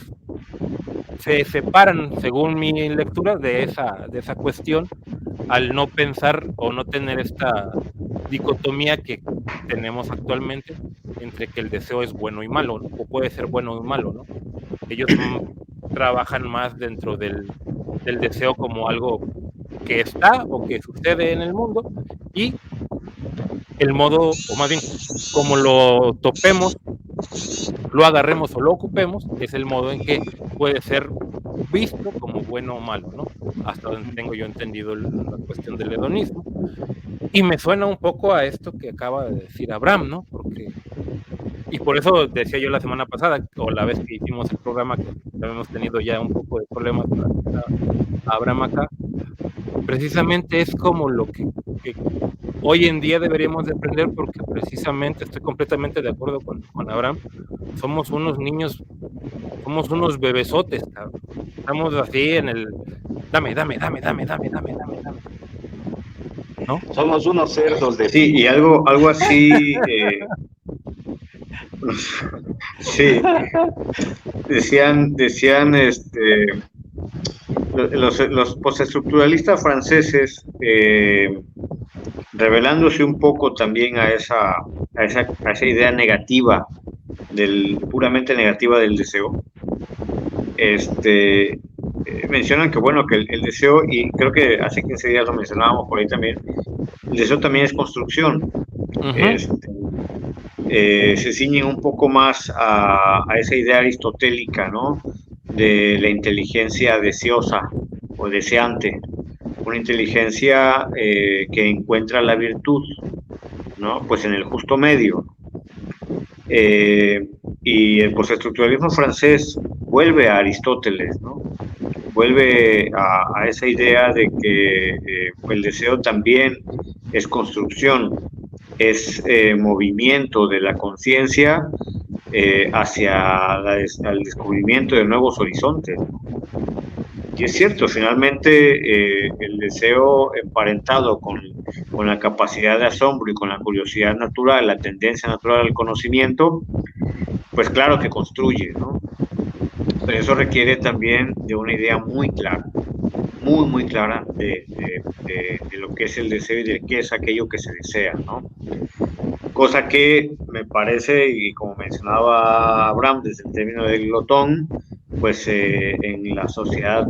se separan, según mi lectura, de esa cuestión, al no pensar o no tener esta dicotomía que tenemos actualmente entre que el deseo es bueno y malo, ¿no? O puede ser bueno o malo, ¿no? Ellos trabajan más dentro del deseo como algo que está o que sucede en el mundo, y el modo, o más bien, como lo topemos, lo agarremos o lo ocupemos, es el modo en que puede ser visto como bueno o malo, ¿no? Hasta donde tengo yo entendido la cuestión del hedonismo. Y me suena un poco a esto que acaba de decir Abraham, ¿no? Y por eso decía yo la semana pasada, o la vez que hicimos el programa, que habíamos tenido ya un poco de problemas para a Abraham acá, precisamente es como lo que hoy en día deberíamos de aprender, porque precisamente estoy completamente de acuerdo con Abraham. Somos unos niños, somos unos bebesotes, cabrón. Estamos así en el dame. ¿No? Somos unos cerdos de sí, y algo así, sí, decían los postestructuralistas franceses, revelándose un poco también a esa idea negativa, puramente negativa del deseo, mencionan que bueno, que el deseo, y creo que hace 15 días lo mencionábamos por ahí también, el deseo también es construcción. Se ciñen un poco más a esa idea aristotélica, ¿no? De la inteligencia deseosa o deseante, una inteligencia que encuentra la virtud, ¿no? Pues en el justo medio, Y el postestructuralismo francés vuelve a Aristóteles, ¿no? Vuelve a esa idea de que el deseo también es construcción, es movimiento de la conciencia hacia el descubrimiento de nuevos horizontes. Y es cierto, finalmente el deseo emparentado con la capacidad de asombro y con la curiosidad natural, la tendencia natural al conocimiento, pues claro que construye, ¿no? Pero eso requiere también de una idea muy clara, muy clara de lo que es el deseo y de qué es aquello que se desea, ¿no? Cosa que me parece, y como mencionaba Abraham desde el término del glotón, pues en la sociedad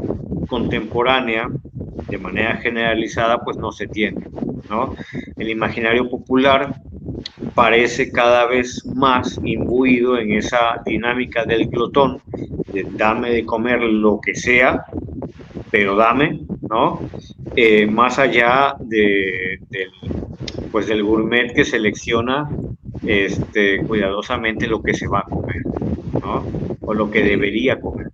contemporánea, de manera generalizada, pues no se tiene, ¿no? El imaginario popular parece cada vez más imbuido en esa dinámica del glotón, de dame de comer lo que sea, pero dame, ¿no? Más allá del gourmet que selecciona cuidadosamente lo que se va a comer, ¿no? O lo que debería comer.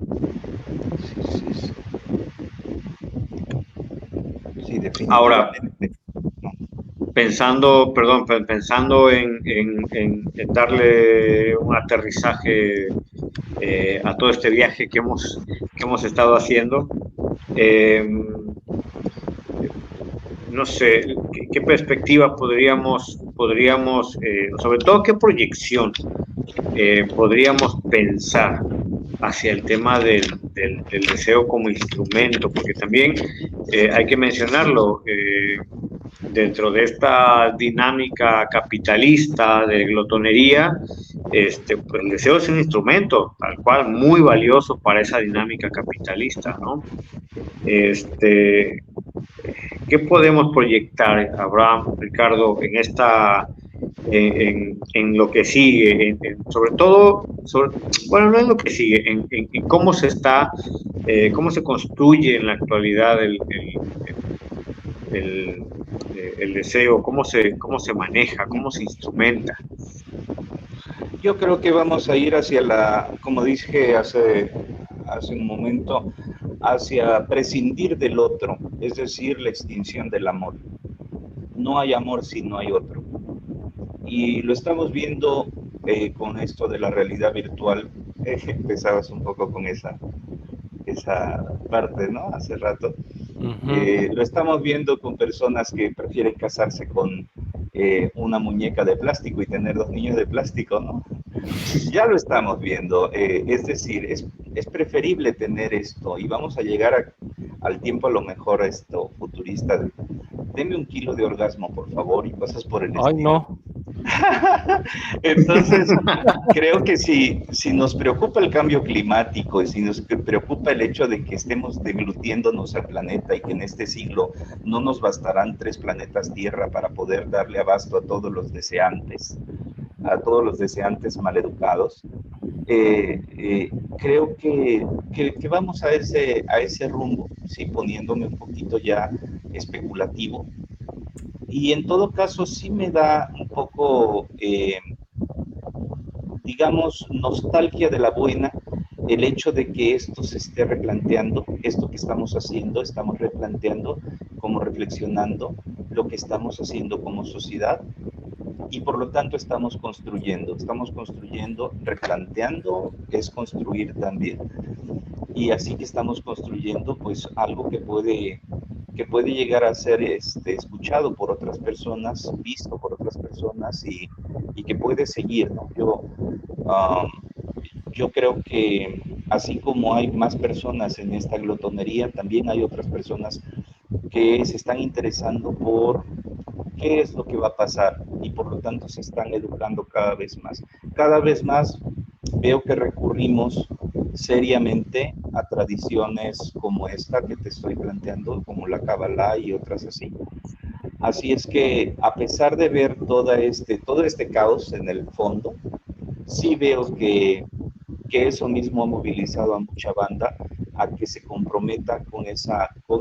Sí, definitivamente. Ahora, pensando en darle un aterrizaje a todo este viaje que hemos estado haciendo, no sé, ¿qué perspectiva podríamos sobre todo qué proyección podríamos pensar hacia el tema del deseo como instrumento? Porque también hay que mencionarlo, dentro de esta dinámica capitalista de glotonería, pues el deseo es un instrumento, tal cual, muy valioso para esa dinámica capitalista, ¿no? ¿Qué podemos proyectar, Abraham, Ricardo, en en lo que sigue, sobre todo, bueno, no en lo que sigue, en cómo cómo se construye en la actualidad el deseo, cómo se maneja, cómo se instrumenta? Yo creo que vamos a ir hacia como dije hace un momento, hacia prescindir del otro, es decir, la extinción del amor. No hay amor si no hay otro. Y lo estamos viendo con esto de la realidad virtual. Empezabas un poco con esa parte, ¿no? Hace rato. Lo estamos viendo con personas que prefieren casarse con una muñeca de plástico y tener 2 niños de plástico, ¿no? Ya lo estamos viendo. Es decir, es preferible tener esto y vamos a llegar al tiempo a lo mejor futurista de, deme 1 kilo de orgasmo, por favor, y cosas por el estilo. Ay, no. Entonces, creo que si nos preocupa el cambio climático y si nos preocupa el hecho de que estemos deglutiéndonos al planeta y que en este siglo no nos bastarán 3 planetas Tierra para poder darle abasto a todos los deseantes maleducados, creo que vamos a ese rumbo, ¿sí? Poniéndome un poquito ya especulativo. Y en todo caso sí me da un poco, digamos, nostalgia de la buena el hecho de que esto se esté replanteando, esto que estamos haciendo, estamos replanteando, como reflexionando lo que estamos haciendo como sociedad y por lo tanto estamos construyendo, replanteando es construir también. Y así que estamos construyendo pues algo que puede llegar a ser escuchado por otras personas, visto por otras personas y que puede seguir, ¿no? Yo creo que así como hay más personas en esta glotonería, también hay otras personas que se están interesando por qué es lo que va a pasar y por lo tanto se están educando cada vez más. Cada vez más veo que recurrimos seriamente a tradiciones como esta que te estoy planteando, como la Kabbalah y otras así. Así es que a pesar de ver todo este caos en el fondo, sí veo que eso mismo ha movilizado a mucha banda a que se comprometa con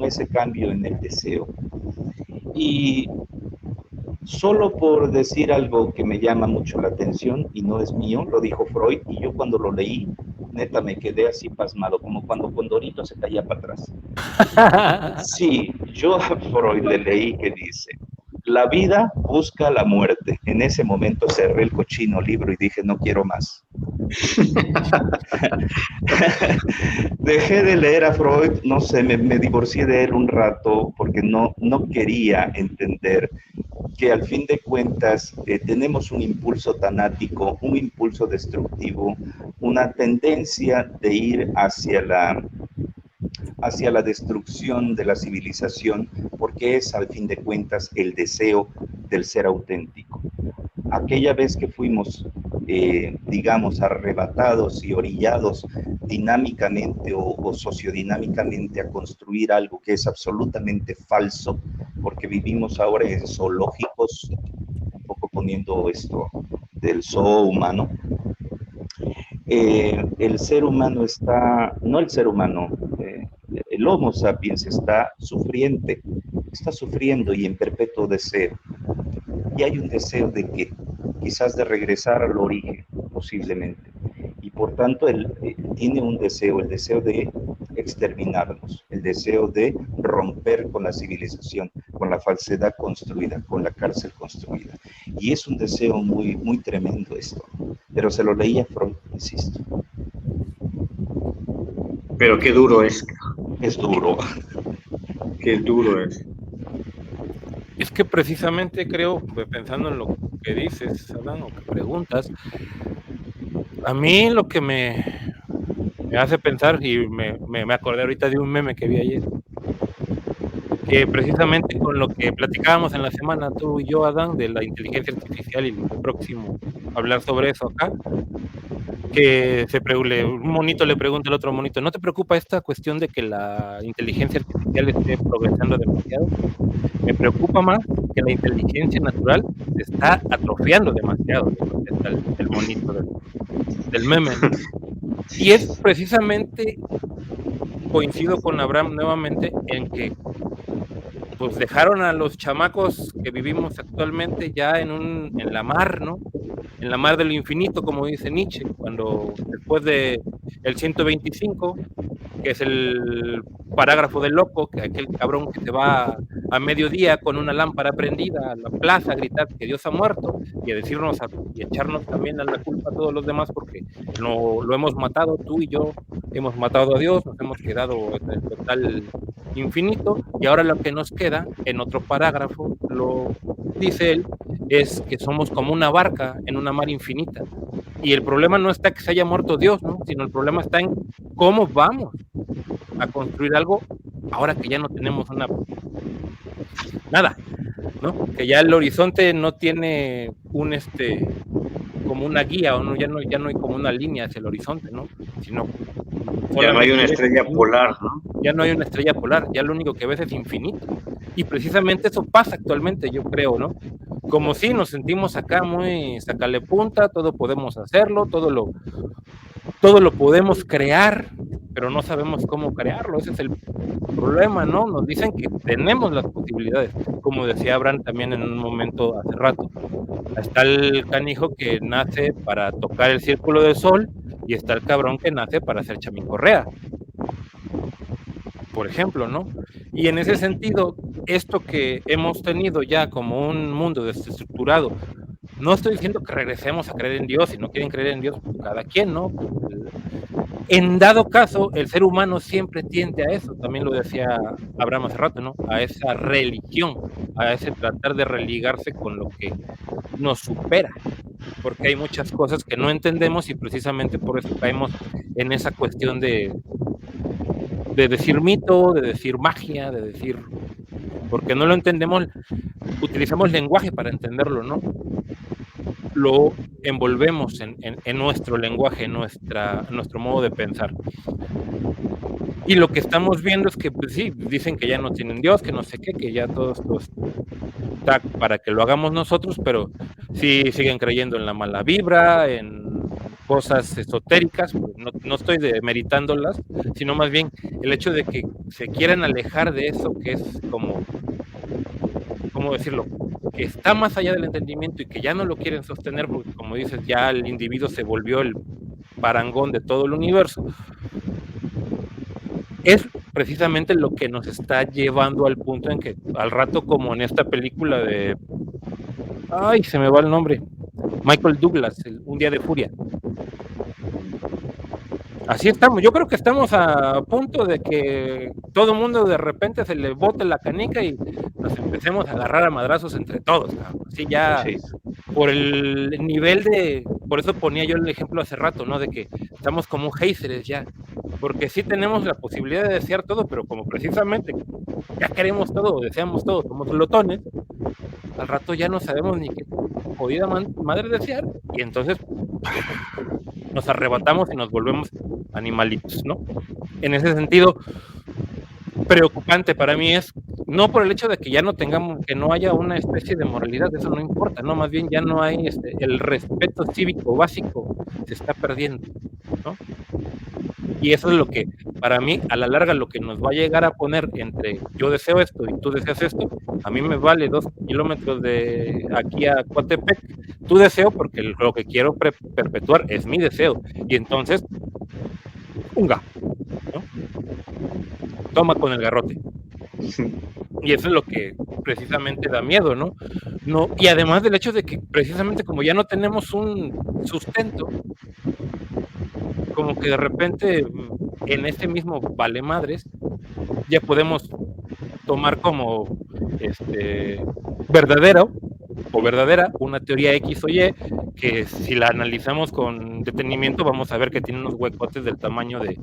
ese cambio en el deseo. Y Solo por decir algo que me llama mucho la atención y no es mío, lo dijo Freud, y yo cuando lo leí, neta me quedé así pasmado, como cuando Condorito se caía para atrás. Sí, yo a Freud le leí que dice, la vida busca la muerte. En ese momento cerré el cochino libro y dije, no quiero más. Dejé de leer a Freud, no sé, me divorcié de él un rato porque no quería entender que al fin de cuentas tenemos un impulso tanático, un impulso destructivo, una tendencia de ir hacia la destrucción de la civilización, porque es al fin de cuentas el deseo del ser auténtico. Aquella vez que fuimos, digamos, arrebatados y orillados dinámicamente o sociodinámicamente a construir algo que es absolutamente falso, porque vivimos ahora en zoológicos, un poco poniendo esto del zoo humano, el ser humano está, no el ser humano, el Homo sapiens está sufriendo y en perpetuo deseo. Y hay un deseo de que, quizás de regresar al origen, posiblemente. Y por tanto, él tiene un deseo, el deseo de exterminarnos, el deseo de romper con la civilización, con la falsedad construida, con la cárcel construida. Y es un deseo muy, muy tremendo esto. Pero se lo leía Freud, insisto. Pero qué duro es. Es duro. Qué duro es. Es que precisamente creo, pensando en lo que dices, Adán, o que preguntas, a mí lo que me hace pensar, y me acordé ahorita de un meme que vi ayer, que precisamente con lo que platicábamos en la semana, tú y yo, Adán, de la inteligencia artificial y lo próximo hablar sobre eso acá, que un monito le pregunta al otro monito, ¿no te preocupa esta cuestión de que la inteligencia artificial esté progresando demasiado? Me preocupa más que la inteligencia natural se está atrofiando demasiado, el monito del meme, ¿no? Y es precisamente, coincido con Abraham nuevamente, en que pues dejaron a los chamacos que vivimos actualmente ya en la mar, ¿no? En la mar del infinito, como dice Nietzsche, cuando después de el 125, que es el parágrafo del loco, que aquel cabrón que se va a mediodía con una lámpara prendida a la plaza a gritar que Dios ha muerto y a decirnos y echarnos también a la culpa a todos los demás porque lo hemos matado, tú y yo hemos matado a Dios, nos hemos quedado en el total infinito y ahora lo que nos queda en otro parágrafo, lo dice él, es que somos como una barca en una mar infinita. Y el problema no está que se haya muerto Dios, ¿no? Sino el problema está en cómo vamos a construir algo ahora que ya no tenemos nada, ¿no? Que ya el horizonte no tiene como una guía, o no, ya no hay como una línea hacia el horizonte, ¿no? Sino ya no hay una estrella polar, ¿no? Ya no hay una estrella polar, ya lo único que ves es infinito. Y precisamente eso pasa actualmente, yo creo, ¿no? Como si nos sentimos acá muy sacale punta, todo podemos hacerlo, todo lo podemos crear, pero no sabemos cómo crearlo, ese es el problema, ¿no? Nos dicen que tenemos las posibilidades, como decía Abraham también en un momento hace rato. Está el canijo que nace para tocar el círculo del sol y está el cabrón que nace para hacer Chamín Correa, por ejemplo, ¿no? Y en ese sentido, esto que hemos tenido ya como un mundo desestructurado, no estoy diciendo que regresemos a creer en Dios, si no quieren creer en Dios, pues cada quien, ¿no? En dado caso, el ser humano siempre tiende a eso, también lo decía Abraham hace rato, ¿no? A esa religión, a ese tratar de religarse con lo que nos supera, porque hay muchas cosas que no entendemos y precisamente por eso caemos en esa cuestión de decir mito, de decir magia, de decir, porque no lo entendemos, utilizamos lenguaje para entenderlo, ¿no? Lo envolvemos en nuestro lenguaje, en nuestro modo de pensar. Y lo que estamos viendo es que, pues sí, dicen que ya no tienen Dios, que no sé qué, que ya todo esto está para que lo hagamos nosotros, pero sí siguen creyendo en la mala vibra, en cosas esotéricas, pues no estoy demeritándolas, sino más bien el hecho de que se quieran alejar de eso que es como ¿cómo decirlo?, que está más allá del entendimiento y que ya no lo quieren sostener porque, como dices, ya el individuo se volvió el parangón de todo el universo, es precisamente lo que nos está llevando al punto en que al rato, como en esta película de, ay, se me va el nombre, Michael Douglas, Un día de furia. Así estamos, yo creo que estamos a punto de que todo el mundo de repente se le bote la canica y nos empecemos a agarrar a madrazos entre todos, cabrón. Así ya, Sí. por el nivel de, por eso ponía yo el ejemplo hace rato, ¿no? De que estamos como géiseres ya, porque sí tenemos la posibilidad de desear todo, pero como precisamente ya queremos todo, deseamos todo, somos glotones, al rato ya no sabemos ni qué jodida madre desear, y entonces nos arrebatamos y nos volvemos animalitos, ¿no? En ese sentido, preocupante para mí es, no por el hecho de que ya no tengamos, que no haya una especie de moralidad, eso no importa, ¿no? Más bien ya no hay el respeto cívico básico, se está perdiendo, ¿no? Y eso es lo que, para mí, a la larga, lo que nos va a llegar a poner entre yo deseo esto y tú deseas esto, a mí me vale 2 kilómetros de aquí a Coatepec, tu deseo, porque lo que quiero perpetuar es mi deseo, y entonces, unga, ¿no? Toma con el garrote. Y eso es lo que precisamente da miedo, ¿no? Y además del hecho de que precisamente como ya no tenemos un sustento, como que de repente en ese mismo vale madres ya podemos tomar como verdadero o verdadera una teoría X o Y que si la analizamos con detenimiento vamos a ver que tiene unos huecotes del tamaño de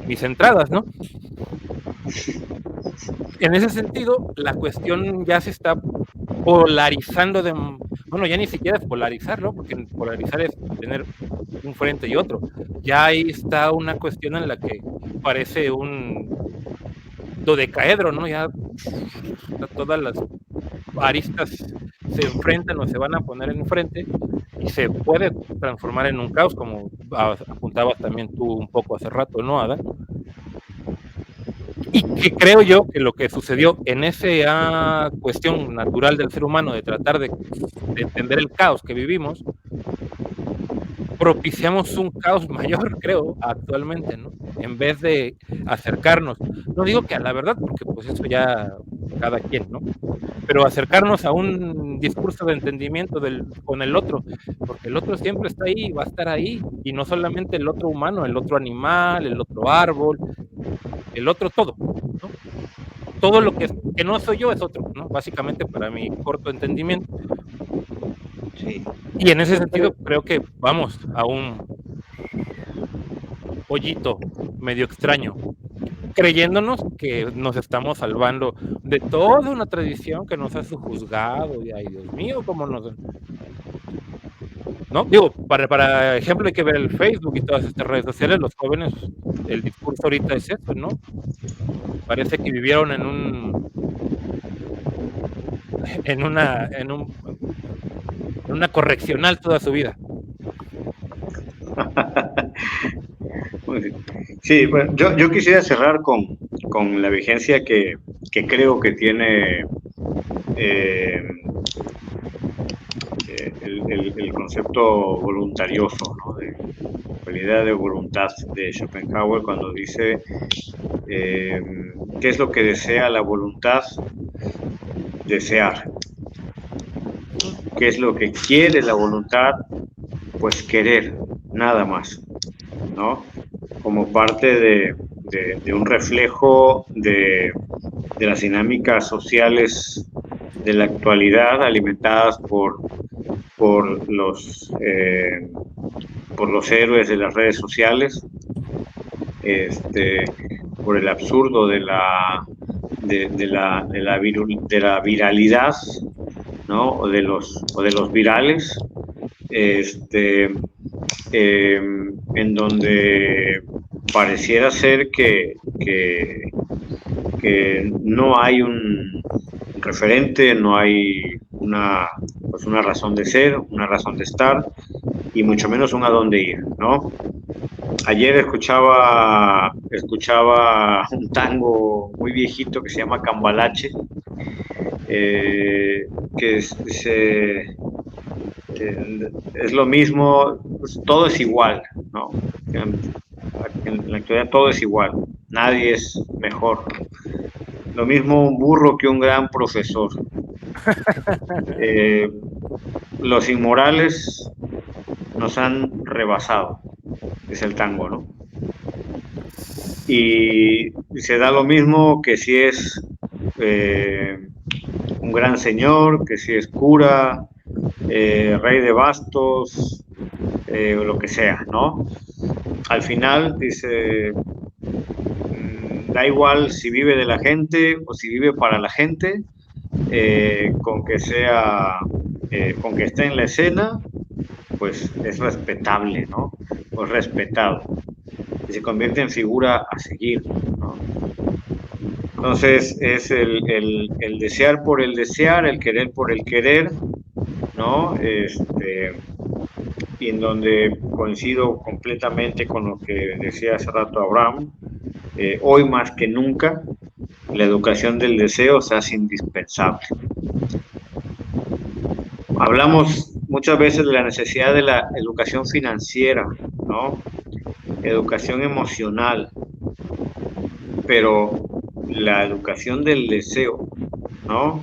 mis entradas, ¿no? En ese sentido, la cuestión ya se está polarizando bueno, ya ni siquiera es polarizarlo, porque polarizar es tener un frente y otro. Ya ahí está una cuestión en la que parece un dodecaedro, ¿no? Ya todas las aristas se enfrentan o se van a poner enfrente y se puede transformar en un caos, como apuntabas también tú un poco hace rato, ¿no, Ada? Y que creo yo que lo que sucedió en esa cuestión natural del ser humano de tratar de entender el caos que vivimos, propiciamos un caos mayor, creo, actualmente, ¿no? En vez de acercarnos, no digo que a la verdad, porque pues eso ya cada quien, ¿no? Pero acercarnos a un discurso de entendimiento con el otro, porque el otro siempre está ahí, va a estar ahí, y no solamente el otro humano, el otro animal, el otro árbol, el otro todo, ¿no? Todo lo que no soy yo es otro, ¿no? Básicamente para mi corto entendimiento. Sí. Y en ese sentido creo que vamos a un hoyito medio extraño, creyéndonos que nos estamos salvando de toda una tradición que nos ha sojuzgado, y ay Dios mío, cómo nos... ¿No? Digo, para ejemplo hay que ver el Facebook y todas estas redes sociales, los jóvenes, el discurso ahorita es eso, ¿no? Parece que vivieron en una correccional toda su vida. Sí, bueno, yo quisiera cerrar con la vigencia que creo que tiene el concepto voluntarioso, ¿no? La idea de voluntad de Schopenhauer cuando dice ¿qué es lo que desea la voluntad? Desear. ¿Qué es lo que quiere la voluntad? Pues querer, nada más, ¿no? Como parte de un reflejo de las dinámicas sociales de la actualidad alimentadas por los héroes de las redes sociales, por el absurdo de la viralidad, ¿no? o de los virales, en donde pareciera ser que no hay un referente, no hay una razón de ser, una razón de estar, y mucho menos un a dónde ir, ¿no? Ayer escuchaba un tango muy viejito que se llama Cambalache, que es lo mismo, pues, todo es igual, ¿no? En la actualidad todo es igual, nadie es mejor. Lo mismo un burro que un gran profesor. Los inmorales nos han rebasado, es el tango, ¿no? Y se da lo mismo que si es un gran señor, que si es cura, rey de bastos, lo que sea, ¿no? Al final dice, da igual si vive de la gente o si vive para la gente, con que esté en la escena, pues es respetable, ¿no? O es respetado. Y se convierte en figura a seguir, ¿no? Entonces es el desear por el desear, el querer por el querer, ¿no? Y en donde coincido completamente con lo que decía hace rato Abraham, hoy más que nunca la educación del deseo se hace indispensable. Hablamos muchas veces de la necesidad de la educación financiera, ¿no? Educación emocional, pero la educación del deseo, ¿no?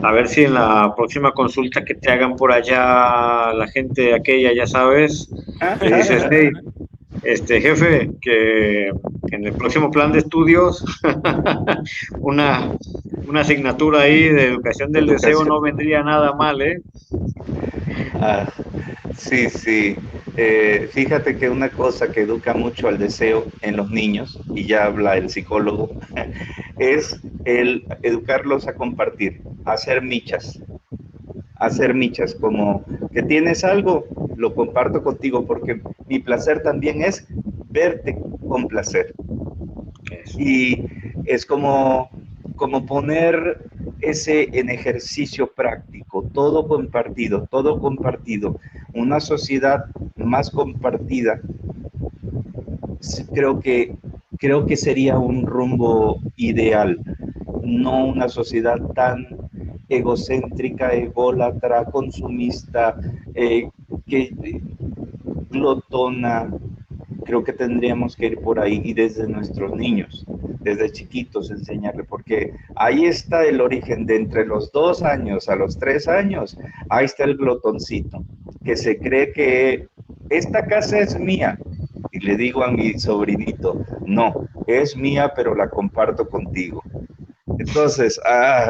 A ver si en la próxima consulta que te hagan por allá la gente aquella, ya sabes, le dices, hey, jefe, que en el próximo plan de estudios una asignatura ahí de educación del deseo no vendría nada mal, ¿eh? Sí, sí. Fíjate que una cosa que educa mucho al deseo en los niños, y ya habla el psicólogo, es el educarlos a compartir, a hacer michas, como que tienes algo, lo comparto contigo, porque mi placer también es verte con placer. Y es como poner ese en ejercicio práctico, todo compartido, una sociedad más compartida. Creo que sería un rumbo ideal, no una sociedad tan egocéntrica, ególatra, consumista, glotona. Creo que tendríamos que ir por ahí y desde nuestros niños, desde chiquitos, enseñarle, porque ahí está el origen de entre los 2 años a los 3 años, ahí está el glotoncito, que se cree que esta casa es mía. Y le digo a mi sobrinito, no, es mía, pero la comparto contigo. Entonces,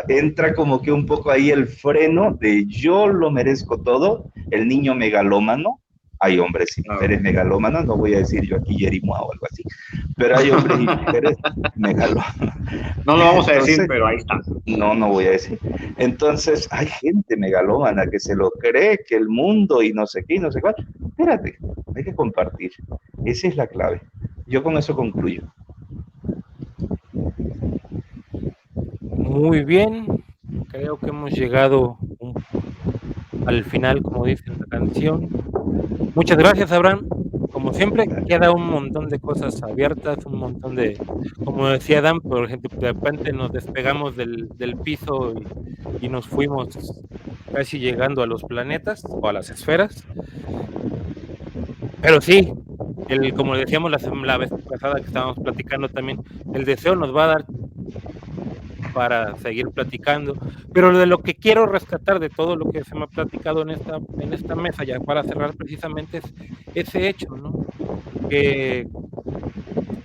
entra como que un poco ahí el freno de yo lo merezco todo, el niño megalómano. Hay hombres y mujeres megalómanos, no voy a decir yo aquí Jerimoa o algo así, pero hay hombres y mujeres megalómanos. No lo vamos a decir, pero ahí está. No voy a decir. Entonces, hay gente megalómana que se lo cree, que el mundo y no sé qué y no sé cuál. Espérate, hay que compartir. Esa es la clave. Yo con eso concluyo. Muy bien, creo que hemos llegado al final, como dice la canción. Muchas gracias, Abraham. Como siempre, queda un montón de cosas abiertas, un montón de, como decía Dan, por ejemplo, de repente nos despegamos del piso y nos fuimos casi llegando a los planetas o a las esferas. Pero sí, como decíamos la vez pasada que estábamos platicando también, el deseo nos va a dar para seguir platicando, pero de lo que quiero rescatar de todo lo que se me ha platicado en esta mesa, ya para cerrar precisamente, es ese hecho, ¿no? Que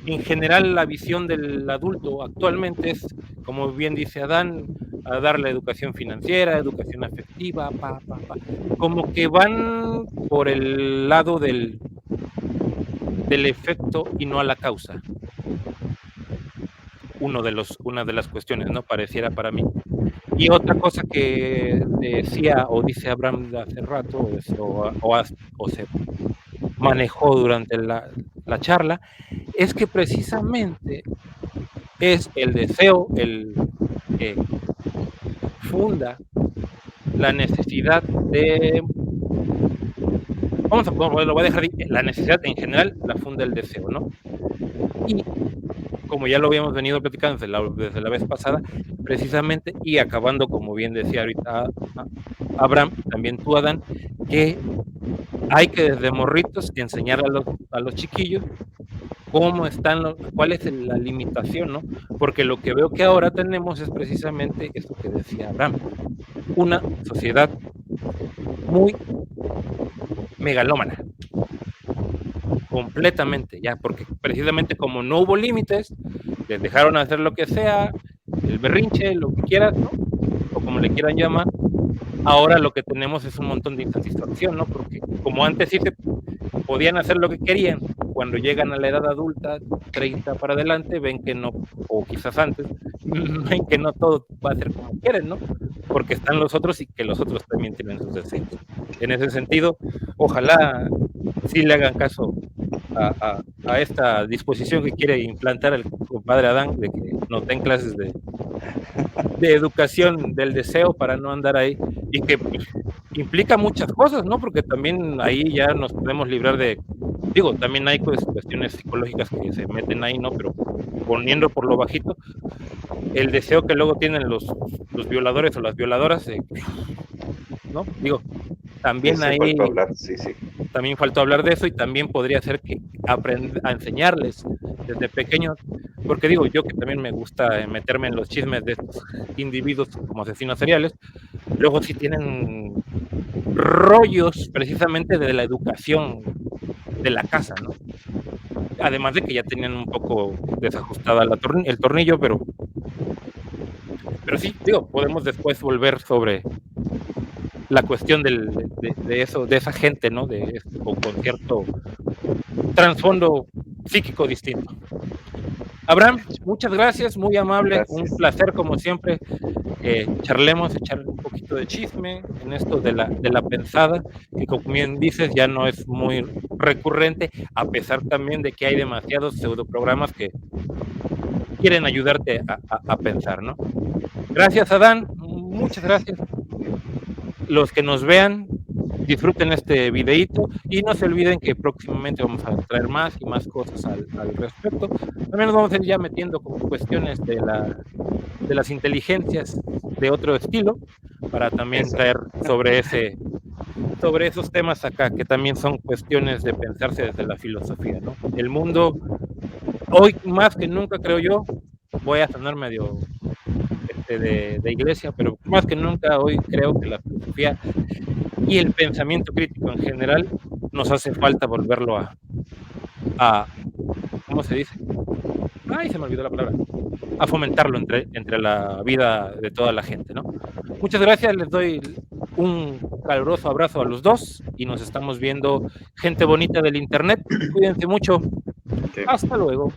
en general la visión del adulto actualmente es, como bien dice Adán, a darle educación financiera, educación afectiva, como que van por el lado del efecto y no a la causa. Una de las cuestiones, ¿no? Pareciera para mí. Y otra cosa que decía o dice Abraham hace rato, o se manejó durante la charla, es que precisamente es el deseo el que funda la necesidad de... lo voy a dejar ahí, la necesidad en general la funda el deseo, ¿no? Y como ya lo habíamos venido platicando desde la vez pasada, precisamente, y acabando, como bien decía ahorita Abraham, y también tú, Adán, que hay que desde morritos enseñar a los chiquillos cómo están, cuál es la limitación, ¿no? Porque lo que veo que ahora tenemos es precisamente esto que decía Abraham, una sociedad muy megalómana, completamente, ya, porque precisamente como no hubo límites, les dejaron hacer lo que sea, el berrinche, lo que quieras, ¿no? O como le quieran llamar. Ahora lo que tenemos es un montón de insatisfacción, ¿no? Porque como antes sí se podían hacer lo que querían, cuando llegan a la edad adulta, 30 para adelante, ven que no, o quizás antes, ven que no todo va a ser como quieren, ¿no? Porque están los otros y que los otros también tienen sus deseos. En ese sentido, ojalá sí le hagan caso a esta disposición que quiere implantar el compadre Adán, de que nos den clases de educación del deseo para no andar ahí, y que implica muchas cosas, ¿no? Porque también ahí ya nos podemos librar de, digo, también hay cuestiones psicológicas que se meten ahí, ¿no? Pero poniendo por lo bajito, el deseo que luego tienen los violadores o las violadoras, ¿no? Digo, también ahí faltó hablar, sí. También faltó hablar de eso, y también podría ser que a enseñarles desde pequeños, porque digo, yo que también me gusta meterme en los chismes de estos individuos como asesinos seriales, luego sí tienen rollos precisamente de la educación de la casa, ¿no? Además de que ya tenían un poco desajustada el tornillo, pero sí, digo, podemos después volver sobre la cuestión de eso, de esa gente, ¿no? Con cierto trasfondo psíquico distinto. Abraham, muchas gracias, muy amable, gracias. Un placer como siempre. Charlemos, echarle un poquito de chisme en esto de la pensada, que como bien dices ya no es muy recurrente, a pesar también de que hay demasiados pseudoprogramas que quieren ayudarte a pensar, ¿no? Gracias, Adán, muchas gracias. Los que nos vean, disfruten este videíto y no se olviden que próximamente vamos a traer más y más cosas al respecto. También nos vamos a ir ya metiendo con cuestiones de las inteligencias de otro estilo, para también traer sobre esos temas acá, que también son cuestiones de pensarse desde la filosofía, ¿no? El mundo, hoy más que nunca, creo yo, voy a sonar medio de iglesia, pero más que nunca hoy creo que la filosofía y el pensamiento crítico en general nos hace falta volverlo a ¿cómo se dice? Ay, se me olvidó la palabra. A fomentarlo entre la vida de toda la gente, ¿no? Muchas gracias, les doy un caluroso abrazo a los dos y nos estamos viendo, gente bonita del internet. Cuídense mucho. Hasta luego.